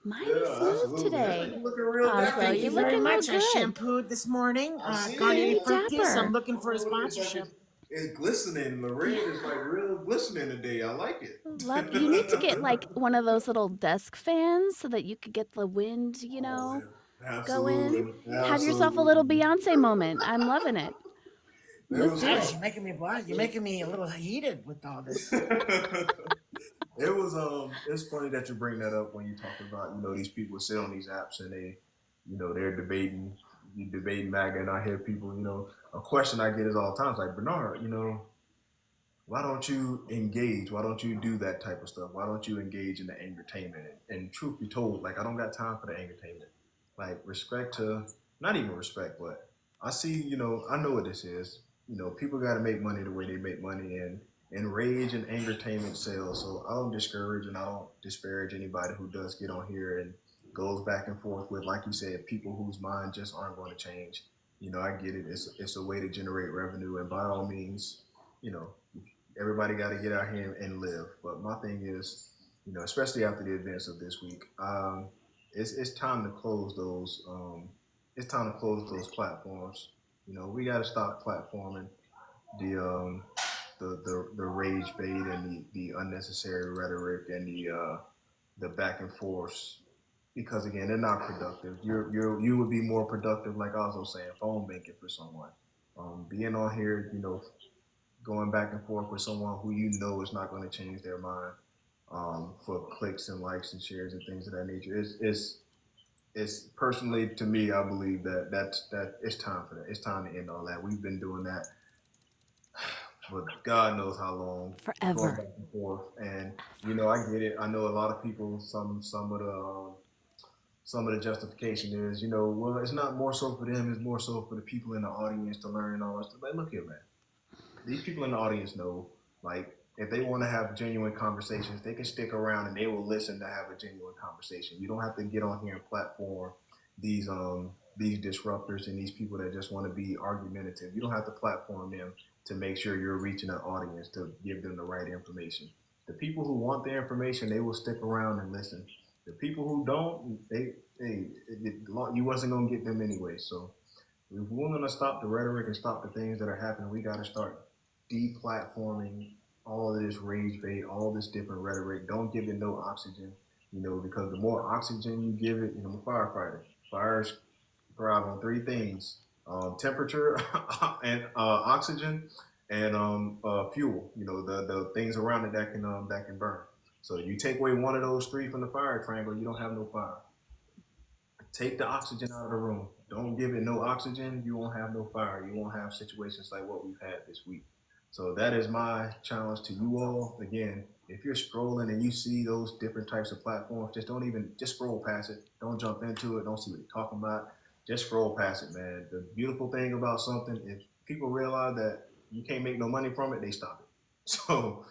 mighty smooth absolutely. today. You're looking real Also, dapper. Thank you're you very looking real much. I good. shampooed this morning. see Garnier it. Fructis. Dapper. I'm looking for a It's like sponsorship. it's glistening. The red is like real glistening today. I like it. Love. You need to get like one of those little desk fans so that you could get the wind, you know, go in. Have yourself a little Beyonce moment. I'm loving it. Let's do Guys, it. you're making me blush. You're making me a little heated with all this. It was it's funny that you bring that up when you talk about, you know, these people sit on these apps and they, you know, they're debating MAGA, and I hear people, you know, a question I get is all the time, it's like, Bernard, you know, why don't you engage? Why don't you do that type of stuff? Why don't you engage in the entertainment? And truth be told, like, I don't got time for the entertainment. Like, respect to, not even respect, but I see, you know, I know what this is. You know, people got to make money the way they make money, and rage and entertainment sells. So I don't discourage and I don't disparage anybody who does get on here and goes back and forth with, like you said, people whose mind just aren't going to change. You know, I get it. It's a way to generate revenue, and by all means, you know, everybody got to get out here and live. But my thing is, you know, especially after the events of this week, it's time to close those. It's time to close those platforms. You know, we got to stop platforming the rage bait and the unnecessary rhetoric and the back and forth, because again, they're not productive. You would be more productive, like I was also saying, phone banking for someone, being on here, you know, going back and forth with someone who you know is not going to change their mind, for clicks and likes and shares and things of that nature. It's personally, to me, I believe that it's time for that. It's time to end all that. We've been doing that for God knows how long, going Forever. back and forth. And you know, I get it. I know a lot of people. Some of the justification is, you know, well, it's not more so for them. It's more so for the people in the audience to learn and all that stuff. But look here, man. These people in the audience know, like, if they want to have genuine conversations, they can stick around and they will listen to have a genuine conversation. You don't have to get on here and platform these disruptors and these people that just want to be argumentative. You don't have to platform them to make sure you're reaching an audience to give them the right information. The people who want the information, they will stick around and listen. The people who don't, you wasn't gonna get them anyway. So if we're gonna stop the rhetoric and stop the things that are happening, we got to start deplatforming all of this rage bait, all this different rhetoric. Don't give it no oxygen, you know, because the more oxygen you give it, you know, I'm a firefighter. Fires thrive on three things: temperature, and oxygen, and fuel. You know, the things around it that can burn. So you take away one of those three from the fire triangle, you don't have no fire. Take the oxygen out of the room. Don't give it no oxygen, you won't have no fire. You won't have situations like what we've had this week. So that is my challenge to you all. Again, if you're scrolling and you see those different types of platforms, just scroll past it. Don't jump into it. Don't see what they're talking about. Just scroll past it, man. The beautiful thing about something, if people realize that you can't make no money from it, they stop it. So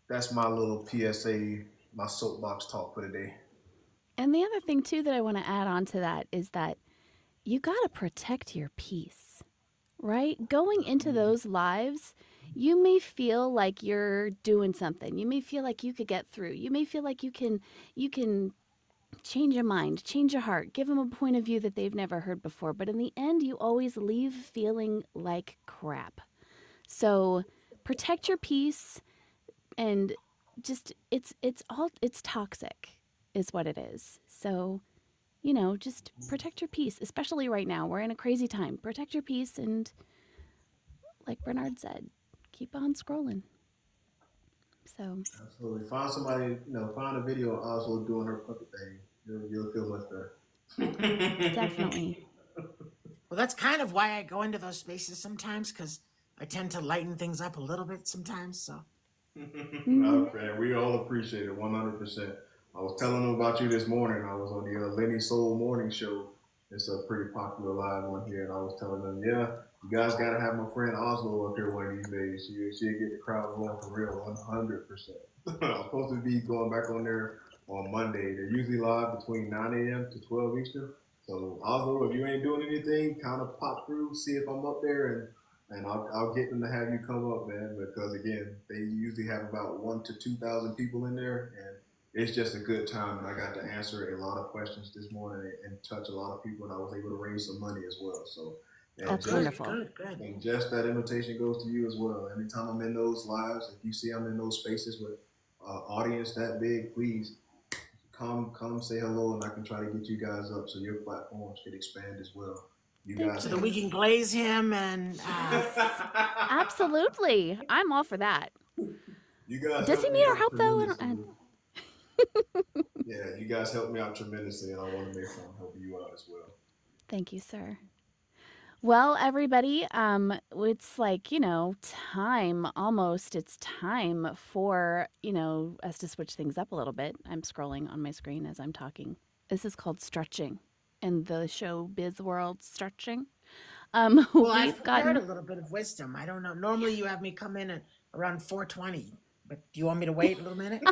that's my little PSA, my soapbox talk for the day. And the other thing, too, that I want to add on to that is that you got to protect your peace, right? Going into those lives, you may feel like you're doing something. You may feel like you could get through. You may feel like you can change your mind, change your heart, give them a point of view that they've never heard before. But in the end, you always leave feeling like crap. So protect your peace, and just it's toxic is what it is. So, just protect your peace, especially right now. We're in a crazy time. Protect your peace, and like Bernard said, keep on scrolling. So, Absolutely. Find somebody, find a video of Oslo doing her puppet thing. You'll feel much better. definitely. Well, that's kind of why I go into those spaces sometimes, because I tend to lighten things up a little bit sometimes. So Okay, we all appreciate it 100%. I was telling them about you this morning. I was on the Lenny Soul Morning Show. It's a pretty popular live one here, and I was telling them, yeah, you guys got to have my friend Oslo up here one of these days. She'll get the crowd going for real, 100%. I'm supposed to be going back on there on Monday. They're usually live between 9 a.m. to 12 Eastern. So Oslo, if you ain't doing anything, kind of pop through, see if I'm up there, and I'll get them to have you come up, man. Because again, they usually have about 1,000 to 2,000 people in there, and it's just a good time. And I got to answer a lot of questions this morning and touch a lot of people, and I was able to raise some money as well. So That's just, wonderful. good. and just that invitation goes to you as well. Anytime I'm in those lives, if you see I'm in those spaces with audience that big, please come say hello, and I can try to get you guys up so your platforms can expand as well. You guys So that we can glaze him and Absolutely. I'm all for that. You guys Does he help me need our out help though? I tremendously. don't- Yeah, you guys help me out tremendously, and I want to make sure I'm helping you out as well. Thank you, sir. Well, everybody, it's like, time almost. It's time for, us to switch things up a little bit. I'm scrolling on my screen as I'm talking. This is called stretching in the showbiz world, stretching. well, I've We've prepared gotten a little bit of wisdom. I don't know. Normally, you have me come in at around 4:20, but do you want me to wait a little minute?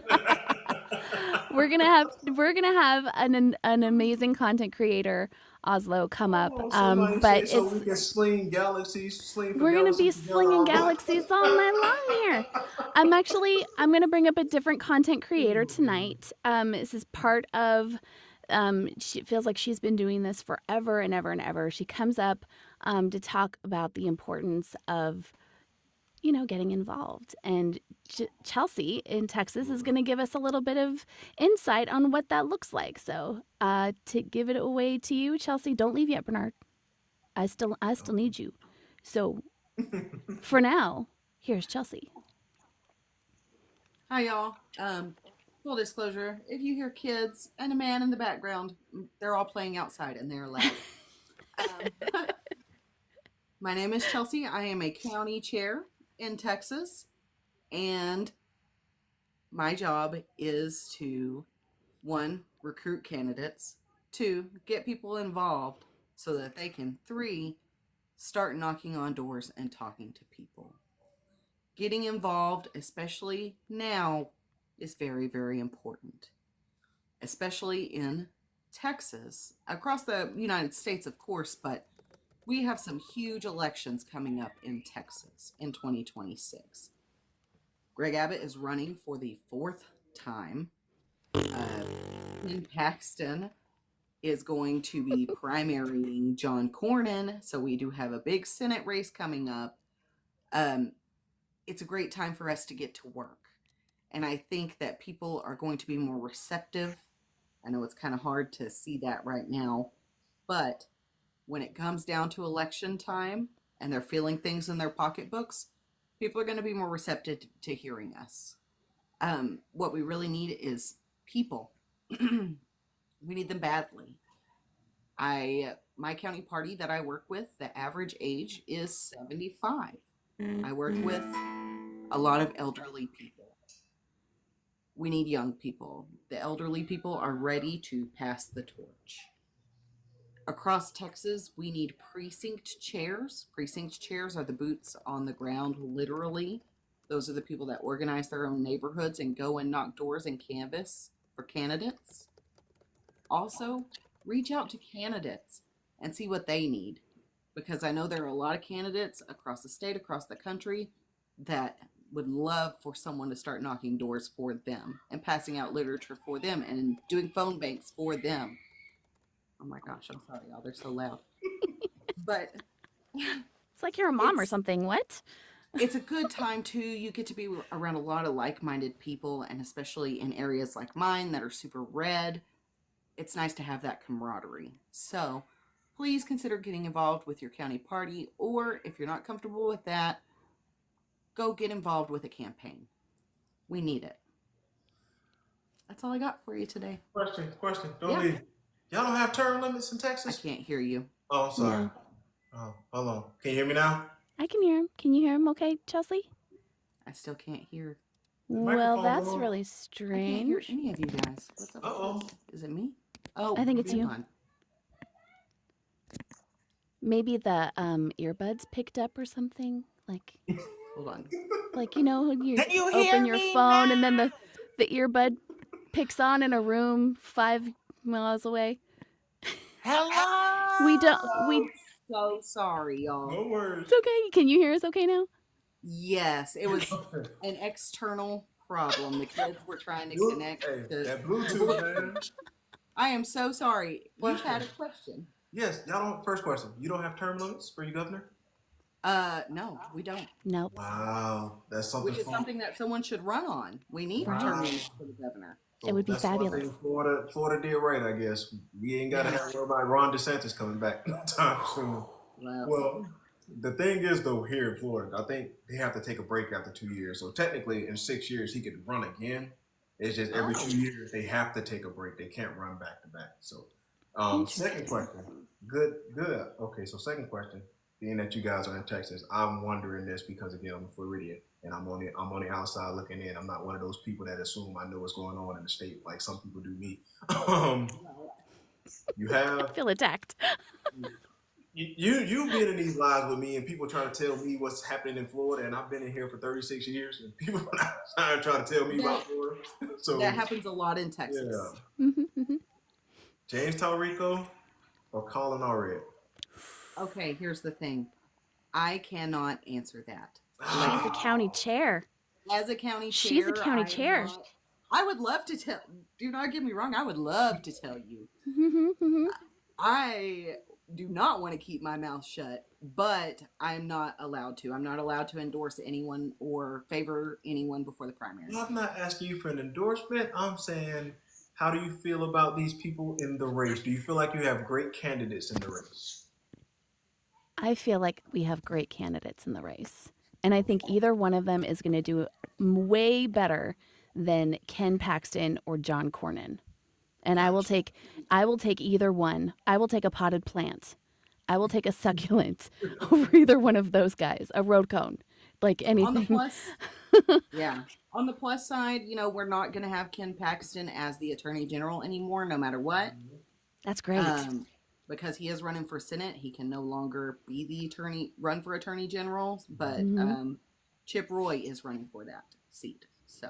we're gonna have an amazing content creator, Oslo, come up. Somebody But say so it's we can sling for we're gonna be galaxies together slinging all galaxies all night long here. I'm gonna bring up a different content creator tonight. This is part of. She feels like she's been doing this forever and ever and ever. She comes up to talk about the importance of getting involved. And Chelsea in Texas is going to give us a little bit of insight on what that looks like. So to give it away to you, Chelsea, don't leave yet, Bernard. I still need you. So for now, here's Chelsea. Hi, y'all. Full disclosure, if you hear kids and a man in the background, they're all playing outside and they're loud. My name is Chelsea. I am a county chair in Texas, and my job is to, 1, recruit candidates, 2, get people involved so that they can, 3, start knocking on doors and talking to people. Getting involved, especially now, is very, very important, especially in Texas, across the United States, of course, but we have some huge elections coming up in Texas in 2026. Greg Abbott is running for the 4th time. Ken Paxton is going to be primarying John Cornyn, so we do have a big Senate race coming up. It's a great time for us to get to work. And I think that people are going to be more receptive. I know it's kind of hard to see that right now, but when it comes down to election time and they're feeling things in their pocketbooks, people are going to be more receptive to hearing us. What we really need is people. We need them badly. My county party that I work with, the average age is 75. I work with a lot of elderly people. We need young people. The elderly people are ready to pass the torch. Across Texas, we need precinct chairs. Precinct chairs are the boots on the ground, literally. Those are the people that organize their own neighborhoods and go and knock doors and canvass for candidates. Also, reach out to candidates and see what they need, because I know there are a lot of candidates across the state, across the country, that would love for someone to start knocking doors for them and passing out literature for them and doing phone banks for them. Oh my gosh, I'm sorry, y'all. They're so loud. But It's like you're a mom or It's- something. What? it's a good time too. You get to be around a lot of like-minded people, and especially in areas like mine that are super red, it's nice to have that camaraderie. So please consider getting involved with your county party, or if you're not comfortable with that, go get involved with a campaign. We need it. That's all I got for you today. Question. Don't Yeah. leave. Y'all don't have term limits in I Texas? can't hear you. Oh, I'm sorry. No. Oh, hold on. Can you hear me now? I can hear him. Can you hear him okay, Chelsea? I still can't hear. Well, microphone's that's on. really I can't hear strange. any of you guys. What's up? with Uh-oh. this? Is it me? Oh, I think it's hold you. on. Maybe the earbuds picked up or something. Hold on. Like you know, when you Can you open hear your me phone and then now? the earbud picks on in a room 5 miles away. Hello. We don't. We. So sorry, y'all. No worries. It's okay. Can you hear us okay now? Yes, it was an external problem. The kids were trying to connect Hey, to. that Bluetooth, man. I am so sorry. You Question. had a question. Yes, y'all don't. First question. You don't have term limits for your governor? No, we don't. Nope. Wow, that's something. Which is fun. something that someone should run on. We need Right. term limits for the governor. It would be that's one fabulous. thing Florida did right, I guess. We ain't got to have to worry about Ron DeSantis coming back no time soon. Well, the thing is, though, here in Florida, I think they have to take a break after 2 years. So technically, in 6 years, he could run again. It's just every 2 years they have to take a break. They can't run back to back. So, second question. Good. Okay, so second question. Being that you guys are in Texas, I'm wondering this because again, I'm a Floridian and I'm on the outside looking in. I'm not one of those people that assume I know what's going on in the state like some people do me. You I have feel attacked. you been in these lives with me and people trying to tell me what's happening in Florida, and I've been in here for 36 years and people are trying to tell me about Florida. So that happens a lot in Texas. yeah, Mhm. James Talrico or Colin Allred? Okay, here's the thing. I cannot answer that. She's a county chair. As a county chair, She's a county I'm chair. not- I would love to tell. Do not get me wrong. I would love to tell you. Mhm. I do not want to keep my mouth shut, but I'm not allowed to. I'm not allowed to endorse anyone or favor anyone before the primary. I'm not asking you for an endorsement. I'm saying, how do you feel about these people in the race? Do you feel like you have great candidates in the race? I feel like we have great candidates in the race. And I think either one of them is going to do way better than Ken Paxton or John Cornyn. And I will take either one. I will take a potted plant. I will take a succulent over either one of those guys. A road cone. Like On the anything. plus, yeah. On the plus side, we're not going to have Ken Paxton as the Attorney General anymore, no matter what. That's great. Because he is running for Senate, he can no longer be the run for Attorney General. But Mhm. Chip Roy is running for that seat. So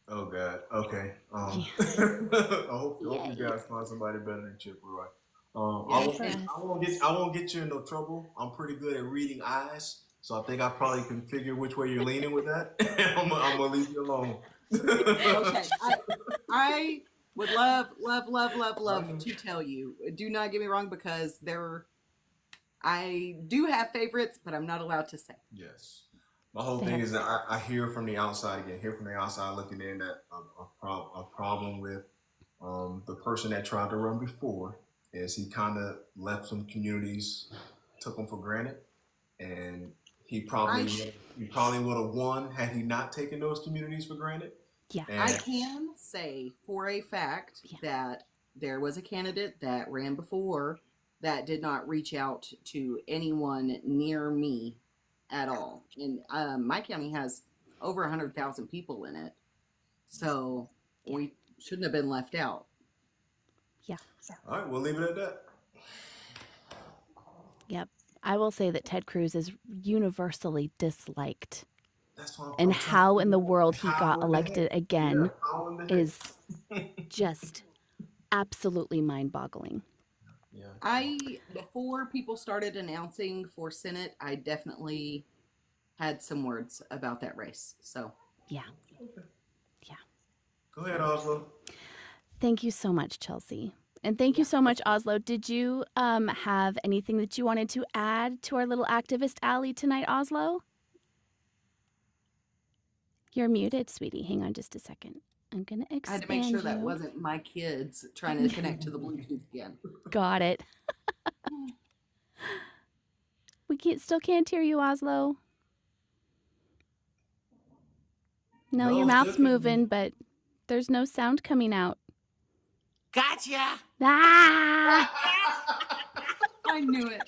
Oh God. Okay. I hope you guys find somebody better than Chip Roy. I won't get you in no trouble. I'm pretty good at reading eyes, so I think I probably can figure which way you're leaning with that. I'm gonna leave you alone. okay, I would love to tell you. Do not get me wrong, because I do have favorites, but I'm not allowed to say. Yes. My whole thing is that I hear from the outside looking in that a problem with the person that tried to run before is he kind of left some communities, took them for granted, and he probably would have won had he not taken those communities for granted. Yeah. And I can say for a fact that there was a candidate that ran before that did not reach out to anyone near me at all. And my county has over 100,000 people in it. So we shouldn't have been left out. Yeah. All right, we'll leave it at that. Yep. I will say that Ted Cruz is universally disliked. That's why And I'm trying how to in the figure out world he how got in the elected heck- again yeah, how in the heck- is just absolutely mind-boggling. Yeah. Before people started announcing for Senate, I definitely had some words about that race. So Yeah. Go ahead, Oslo. Thank you so much, Chelsea. And thank you so much, Oslo. Did you have anything that you wanted to add to our little activist alley tonight, Oslo? You're muted, sweetie. Hang on just a second. I'm going to I expand had to make sure that you. wasn't my kids trying to connect to the Bluetooth again. Got it. We still can't hear you, Oslo. No, your No, mouth's still can't moving, but there's no sound coming out. Gotcha. Ah! I knew it.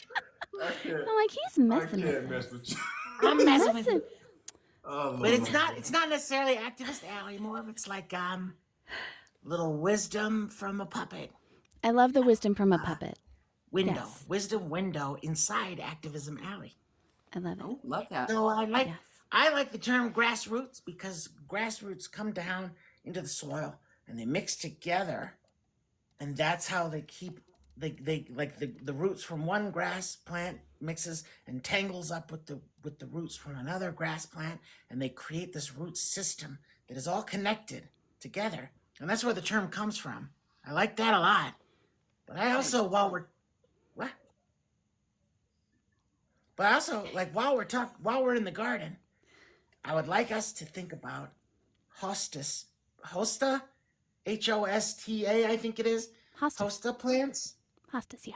I can't. I'm like, he's I messing can't with mess us. with you. I'm messing with you. Oh, But Lord. it's not necessarily activist alley more. It's like little wisdom from a puppet I love the wisdom from a puppet. window. Yes. Wisdom window inside activism alley. I love it. Oh, love that. So Yes. I like the term grassroots because grassroots come down into the soil and they mix together, and that's how they keep they like the roots from one grass plant mixes and tangles up with the roots from another grass plant, and they create this root system that is all connected together, and that's where the term comes from. I like that a lot. But I also while we're in the garden, I would like us to think about hosta, Hosta, I think it is. Hostas. Hosta plants. Hostas, yeah.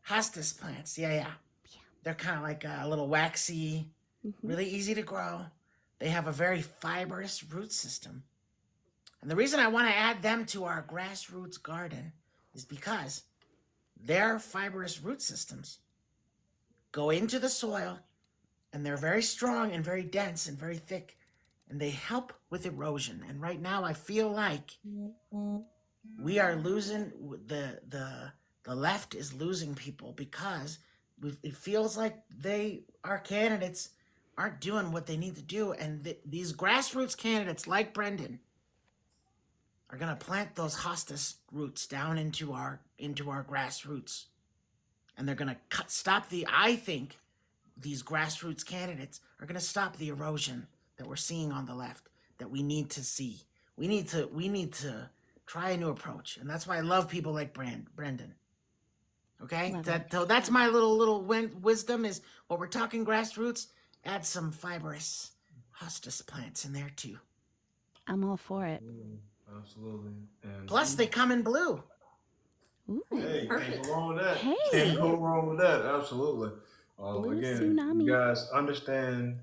Hostas plants, yeah. They're kind of like a little waxy, really easy to grow. They have a very fibrous root system. And the reason I want to add them to our grassroots garden is because their fibrous root systems go into the soil, and they're very strong and very dense and very thick, and they help with erosion. And right now I feel like we are losing the left is losing people because it feels like our candidates aren't doing what they need to do, and these grassroots candidates like Brendan are going to plant those hostas roots down into our grassroots, and they're going to I think these grassroots candidates are going to stop the erosion that we're seeing on the left that we need to see. We need to try a new approach, and that's why I love people like Brendan. Okay, Love it. so that's my little wisdom is what we're talking grassroots. Add some fibrous hostas plants in there too. I'm all for it. Absolutely. And Plus, they come in blue. Ooh. hey, Perfect. can't go wrong with that. Hey. Can't go wrong with that. Absolutely. Blue Again, tsunami. you guys understand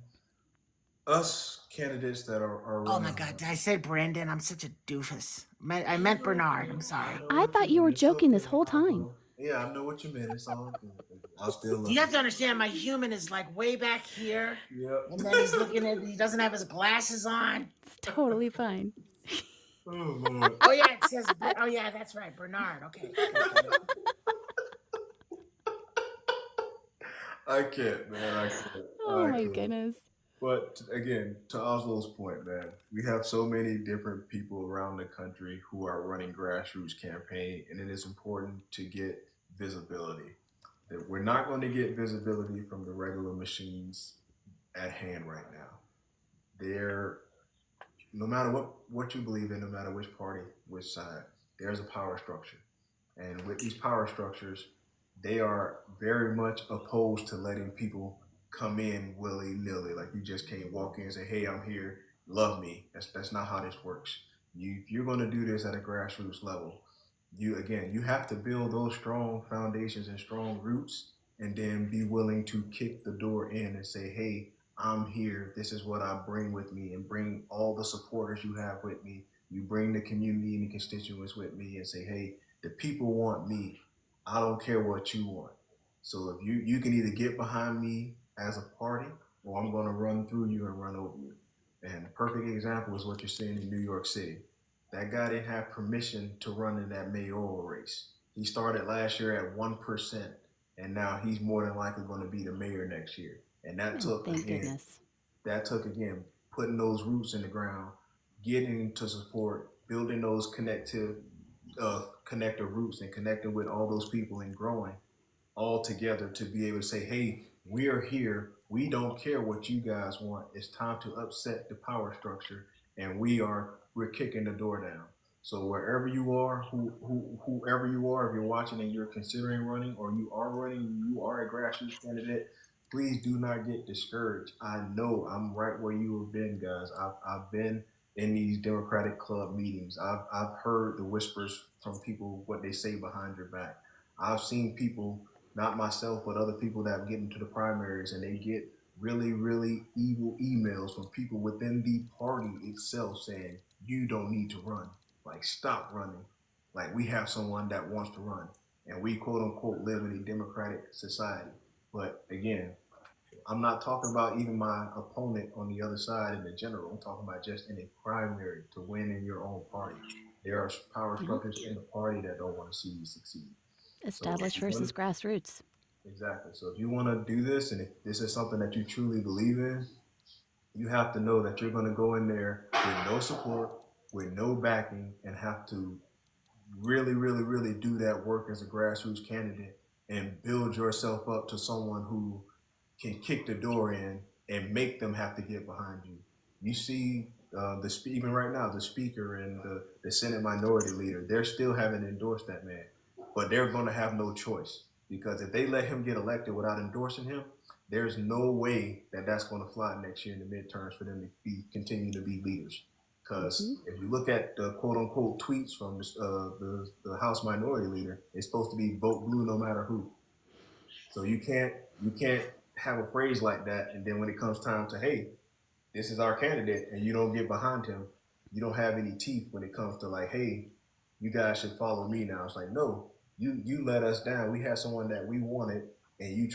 us candidates that are Oh running. my God! Did I say Brandon? I'm such a doofus. I meant Bernard. I'm sorry. I thought you were joking this whole time. Yeah, I know what you meant. It's all good. I still love You have to understand, my human is like way back here, Yep. and then he's looking at. He doesn't have his glasses on. It's totally fine. Oh Lord. Oh yeah, it says. Oh yeah, that's right, Bernard. Okay. I can't, man. I can't. Oh I my can't. goodness. But again, to Oslo's point, man, we have so many different people around the country who are running grassroots campaign, and it is important to get visibility. That we're not going to get visibility from the regular machines at hand right now. They're no matter what you believe in, no matter which party, which side, there's a power structure. And with these power structures, they are very much opposed to letting people come in willy-nilly. Like you just can't walk in and say, hey, I'm here, love me. That's not how this works. If you're going to do this at a grassroots level, you have to build those strong foundations and strong roots, and then be willing to kick the door in and say, hey, I'm here. This is what I bring with me, and bring all the supporters you have with me. You bring the community and the constituents with me and say, hey, the people want me. I don't care what you want. So if you can either get behind me as a party, or I'm going to run through you and run over you. And a perfect example is what you're seeing in New York City. That guy didn't have permission to run in that mayoral race. He started last year at 1%, and now he's more than likely going to be the mayor next year. And that took Thank goodness. putting those roots in the ground, getting to support, building those connector roots, and connecting with all those people and growing all together to be able to say, hey, we are here, We don't care what you guys want. It's time to upset the power structure, and we're kicking the door down. So wherever you are, whoever you are, if you're watching and you're considering running, or you are running, you are a grassroots candidate, please do not get discouraged. I know I'm right where you have been, guys. I've been in these Democratic club meetings. I've heard the whispers from people, what they say behind your back. I've seen people, not myself, but other people that get into the primaries, and they get really, really evil emails from people within the party itself saying, you don't need to run. Like, stop running. Like, we have someone that wants to run, and we quote unquote live in a democratic society. But again, I'm not talking about even my opponent on the other side in the general. I'm talking about just in a primary to win in your own party. There are power structures in the party that don't want to see you succeed. Established versus grassroots. Exactly. So if you want to do this, and if this is something that you truly believe in, you have to know that you're going to go in there with no support, with no backing, and have to really, really, really do that work as a grassroots candidate and build yourself up to someone who can kick the door in and make them have to get behind you. You see, even right now, the speaker and the Senate minority leader, they're still haven't endorsed that man, but they're going to have no choice, because if they let him get elected without endorsing him, there's no way that that's going to fly next year in the midterms for them to continue to be leaders. Because if you look at the quote unquote tweets from the House minority leader, it's supposed to be vote blue no matter who. So you can't have a phrase like that, and then when it comes time to, hey, this is our candidate, and you don't get behind him, you don't have any teeth when it comes to like, hey, you guys should follow me now. It's like, no, you let us down. We had someone that we wanted, and you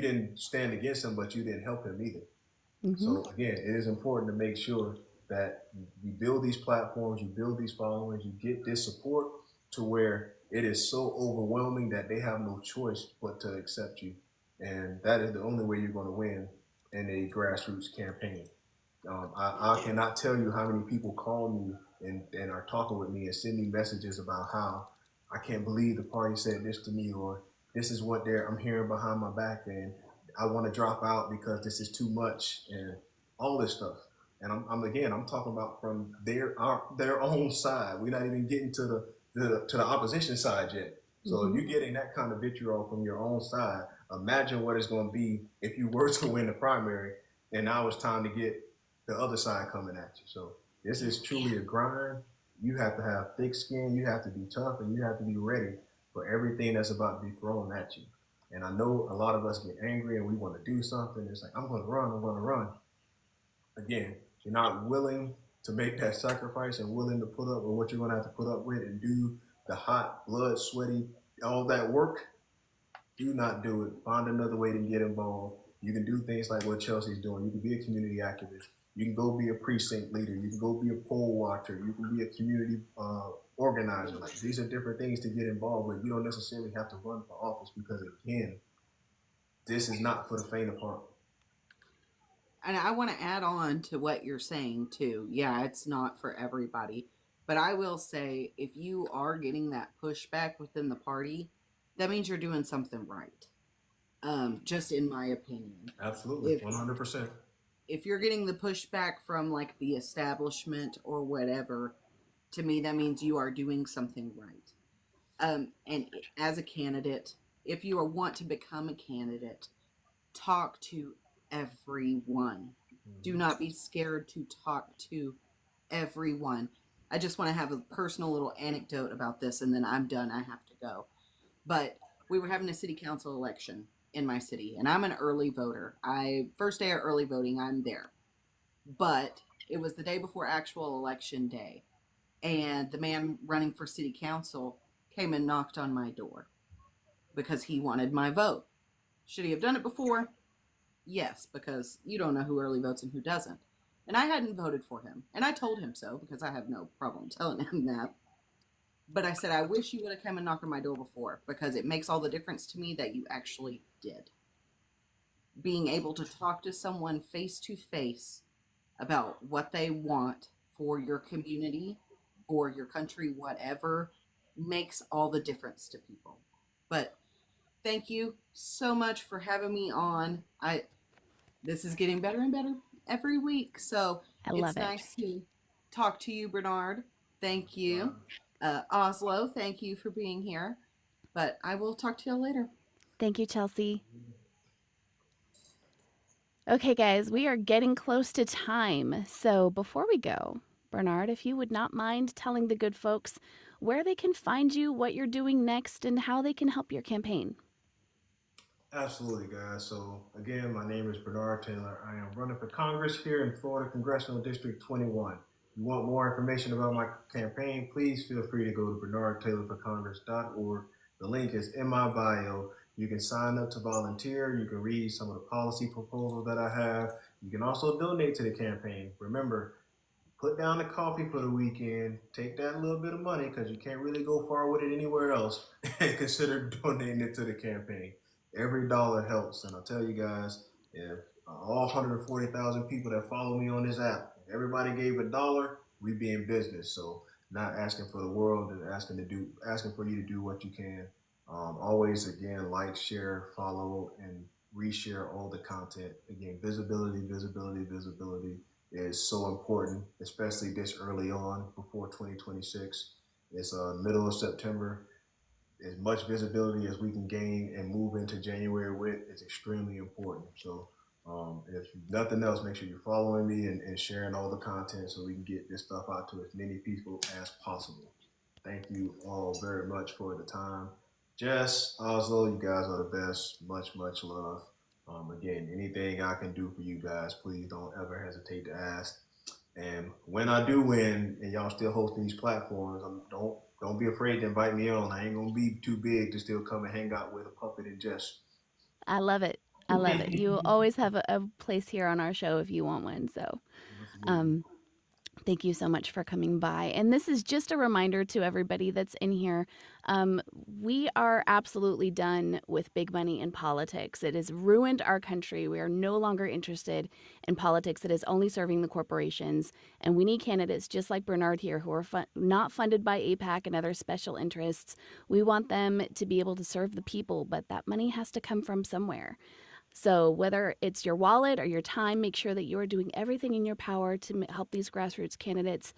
didn't stand against him, but you didn't help him either. So again, it is important to make sure that you build these platforms, you build these followings, you get this support to where it is so overwhelming that they have no choice but to accept you. And that is the only way you're going to win in a grassroots campaign. I cannot tell you how many people call me and are talking with me and sending messages about how I can't believe the party said this to me, or this is what I'm hearing behind my back, and I want to drop out because this is too much, and all this stuff. And I'm talking about from their own side. We're not even getting to the opposition side yet. So if you're getting that kind of vitriol from your own side, imagine what it's going to be if you were to win the primary, and now it's time to get the other side coming at you. So this is truly a grind. You have to have thick skin, you have to be tough, and you have to be ready for everything that's about to be thrown at you. And I know a lot of us get angry and we want to do something. It's like, I'm going to run. Again, you're not willing to make that sacrifice and willing to put up with what you're going to have to put up with and do the hot, blood, sweaty, all that work. Do not do it. Find another way to get involved. You can do things like what Chelsea's doing. You can be a community activist. You can go be a precinct leader. You can go be a poll watcher. You can be a community organizer. Like, these are different things to get involved with. You don't necessarily have to run for office, because again, this is not for the faint of heart. And I want to add on to what you're saying too. Yeah, it's not for everybody, but I will say, if you are getting that pushback within the party, that means you're doing something right. Just in my opinion. Absolutely, 100%. If you're getting the pushback from like the establishment or whatever, to me that means you are doing something right. And as a candidate, if you want to become a candidate, talk to everyone. Do not be scared to talk to everyone. I just want to have a personal little anecdote about this, and then I'm done. I have to go. But we were having a city council election in my city, and I'm an early voter. First day of early voting, I'm there. But it was the day before actual election day, and the man running for city council came and knocked on my door because he wanted my vote. Should he have done it before? Yes, because you don't know who early votes and who doesn't. And I hadn't voted for him, and I told him so, because I have no problem telling him that. But I said, I wish you would have come and knocked on my door before, because it makes all the difference to me that you actually did. Being able to talk to someone face to face about what they want for your community or your country, whatever, makes all the difference to people. But thank you so much for having me on. this is getting better and better every week. So I it's love it. nice to talk to you, Bernard. Thank you. Oslo, thank you for being here. But I will talk to y'all later. Thank you, Chelsea. Okay, guys, we are getting close to time. So before we go, Bernard, if you would not mind telling the good folks where they can find you, what you're doing next, and how they can help your campaign. Absolutely, guys. So again, my name is Bernard Taylor. I am running for Congress here in Florida Congressional District 21. If you want more information about my campaign, please feel free to go to bernardtaylorforcongress.org. The link is in my bio. You can sign up to volunteer. You can read some of the policy proposals that I have. You can also donate to the campaign. Remember, put down the coffee for the weekend. Take that little bit of money because you can't really go far with it anywhere else, and consider donating it to the campaign. Every dollar helps. And I'll tell you guys, if all 140,000 people that follow me on this app, if everybody gave $1, we'd be in business. So not asking for the world and asking for you to do what you can. Always, again, like, share, follow, and reshare all the content. Again, visibility is so important, especially this early on before 2026. It's middle of September. As much visibility as we can gain and move into January with is extremely important. So if nothing else, make sure you're following me and sharing all the content so we can get this stuff out to as many people as possible. Thank you all very much for the time. Jess, Oslo, you guys are the best. Much, much love. Again, anything I can do for you guys, please don't ever hesitate to ask. And when I do win and y'all still hosting these platforms, don't be afraid to invite me on. I ain't gonna be too big to still come and hang out with a puppet and Jess. I love it. I love it. You will always have a place here on our show if you want one. So thank you so much for coming by. And this is just a reminder to everybody that's in here. We are absolutely done with big money in politics. It has ruined our country. We are no longer interested in politics that is only serving the corporations. And we need candidates just like Bernard here who are not funded by AIPAC and other special interests. We want them to be able to serve the people, but that money has to come from somewhere. So whether it's your wallet or your time, make sure that you are doing everything in your power to help these grassroots candidates,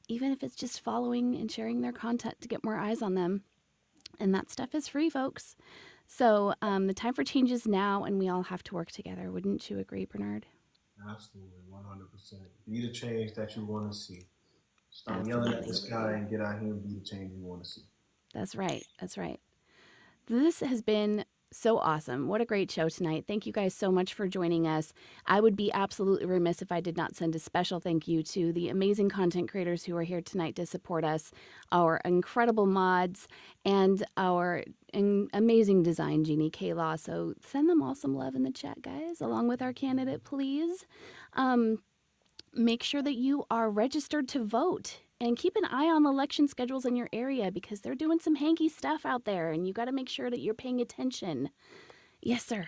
even if it's just following and sharing their content to get more eyes on them. And that stuff is free, folks. So the time for change is now, and we all have to work together. Wouldn't you agree, Bernard? Absolutely, 100%. Be the change that you want to see. Stop yelling at the sky and get out here and be the change you want to see. That's right. That's right. This has been so awesome. What a great show tonight. Thank you guys so much for joining us. I would be absolutely remiss if I did not send a special thank you to the amazing content creators who are here tonight to support us, our incredible mods, and our amazing design genie, Kayla. So send them all some love in the chat, guys, along with our candidate, please. Make sure that you are registered to vote. And keep an eye on the election schedules in your area because they're doing some hanky stuff out there, and you got to make sure that you're paying attention. Yes, sir.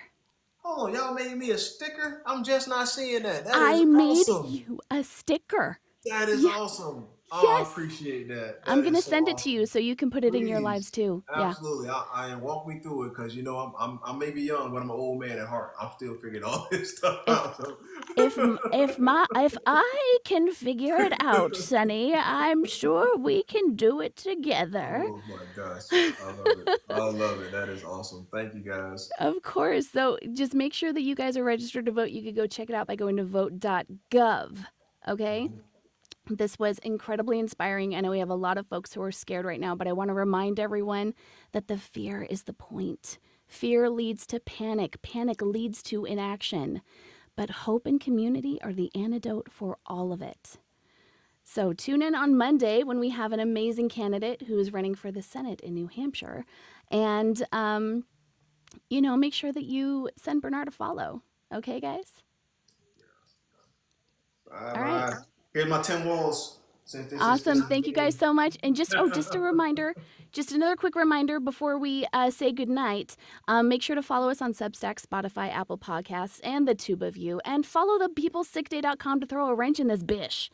Oh, y'all made me a sticker? I'm just not seeing that. That is I made awesome. you a sticker. That is awesome. Oh, Yes. I appreciate that. I'm going to so send it to you so you can put it in your Please. lives too. Yeah. Absolutely. I walk me through it because I may be young, but I'm an old man at heart. I'm still figuring all this stuff out. So. If I can figure it out, Sonny, I'm sure we can do it together. Oh my gosh. I love it. I love it. That is awesome. Thank you guys. Of course. So just make sure that you guys are registered to vote. You could go check it out by going to vote.gov. Okay? This was incredibly inspiring. I know we have a lot of folks who are scared right now, but I want to remind everyone that the fear is the point. Fear leads to panic. Panic leads to inaction. But hope and community are the antidote for all of it. So tune in on Monday when we have an amazing candidate who is running for the Senate in New Hampshire. And, make sure that you send Bernard a follow. Okay, guys? Bye. All right. Here's my 10 walls. Awesome. Thank you guys so much. And just a reminder, just another quick reminder before we say goodnight. Make sure to follow us on Substack, Spotify, Apple Podcasts, and the Tube of You. And follow the peoplesickday.com to throw a wrench in this bish.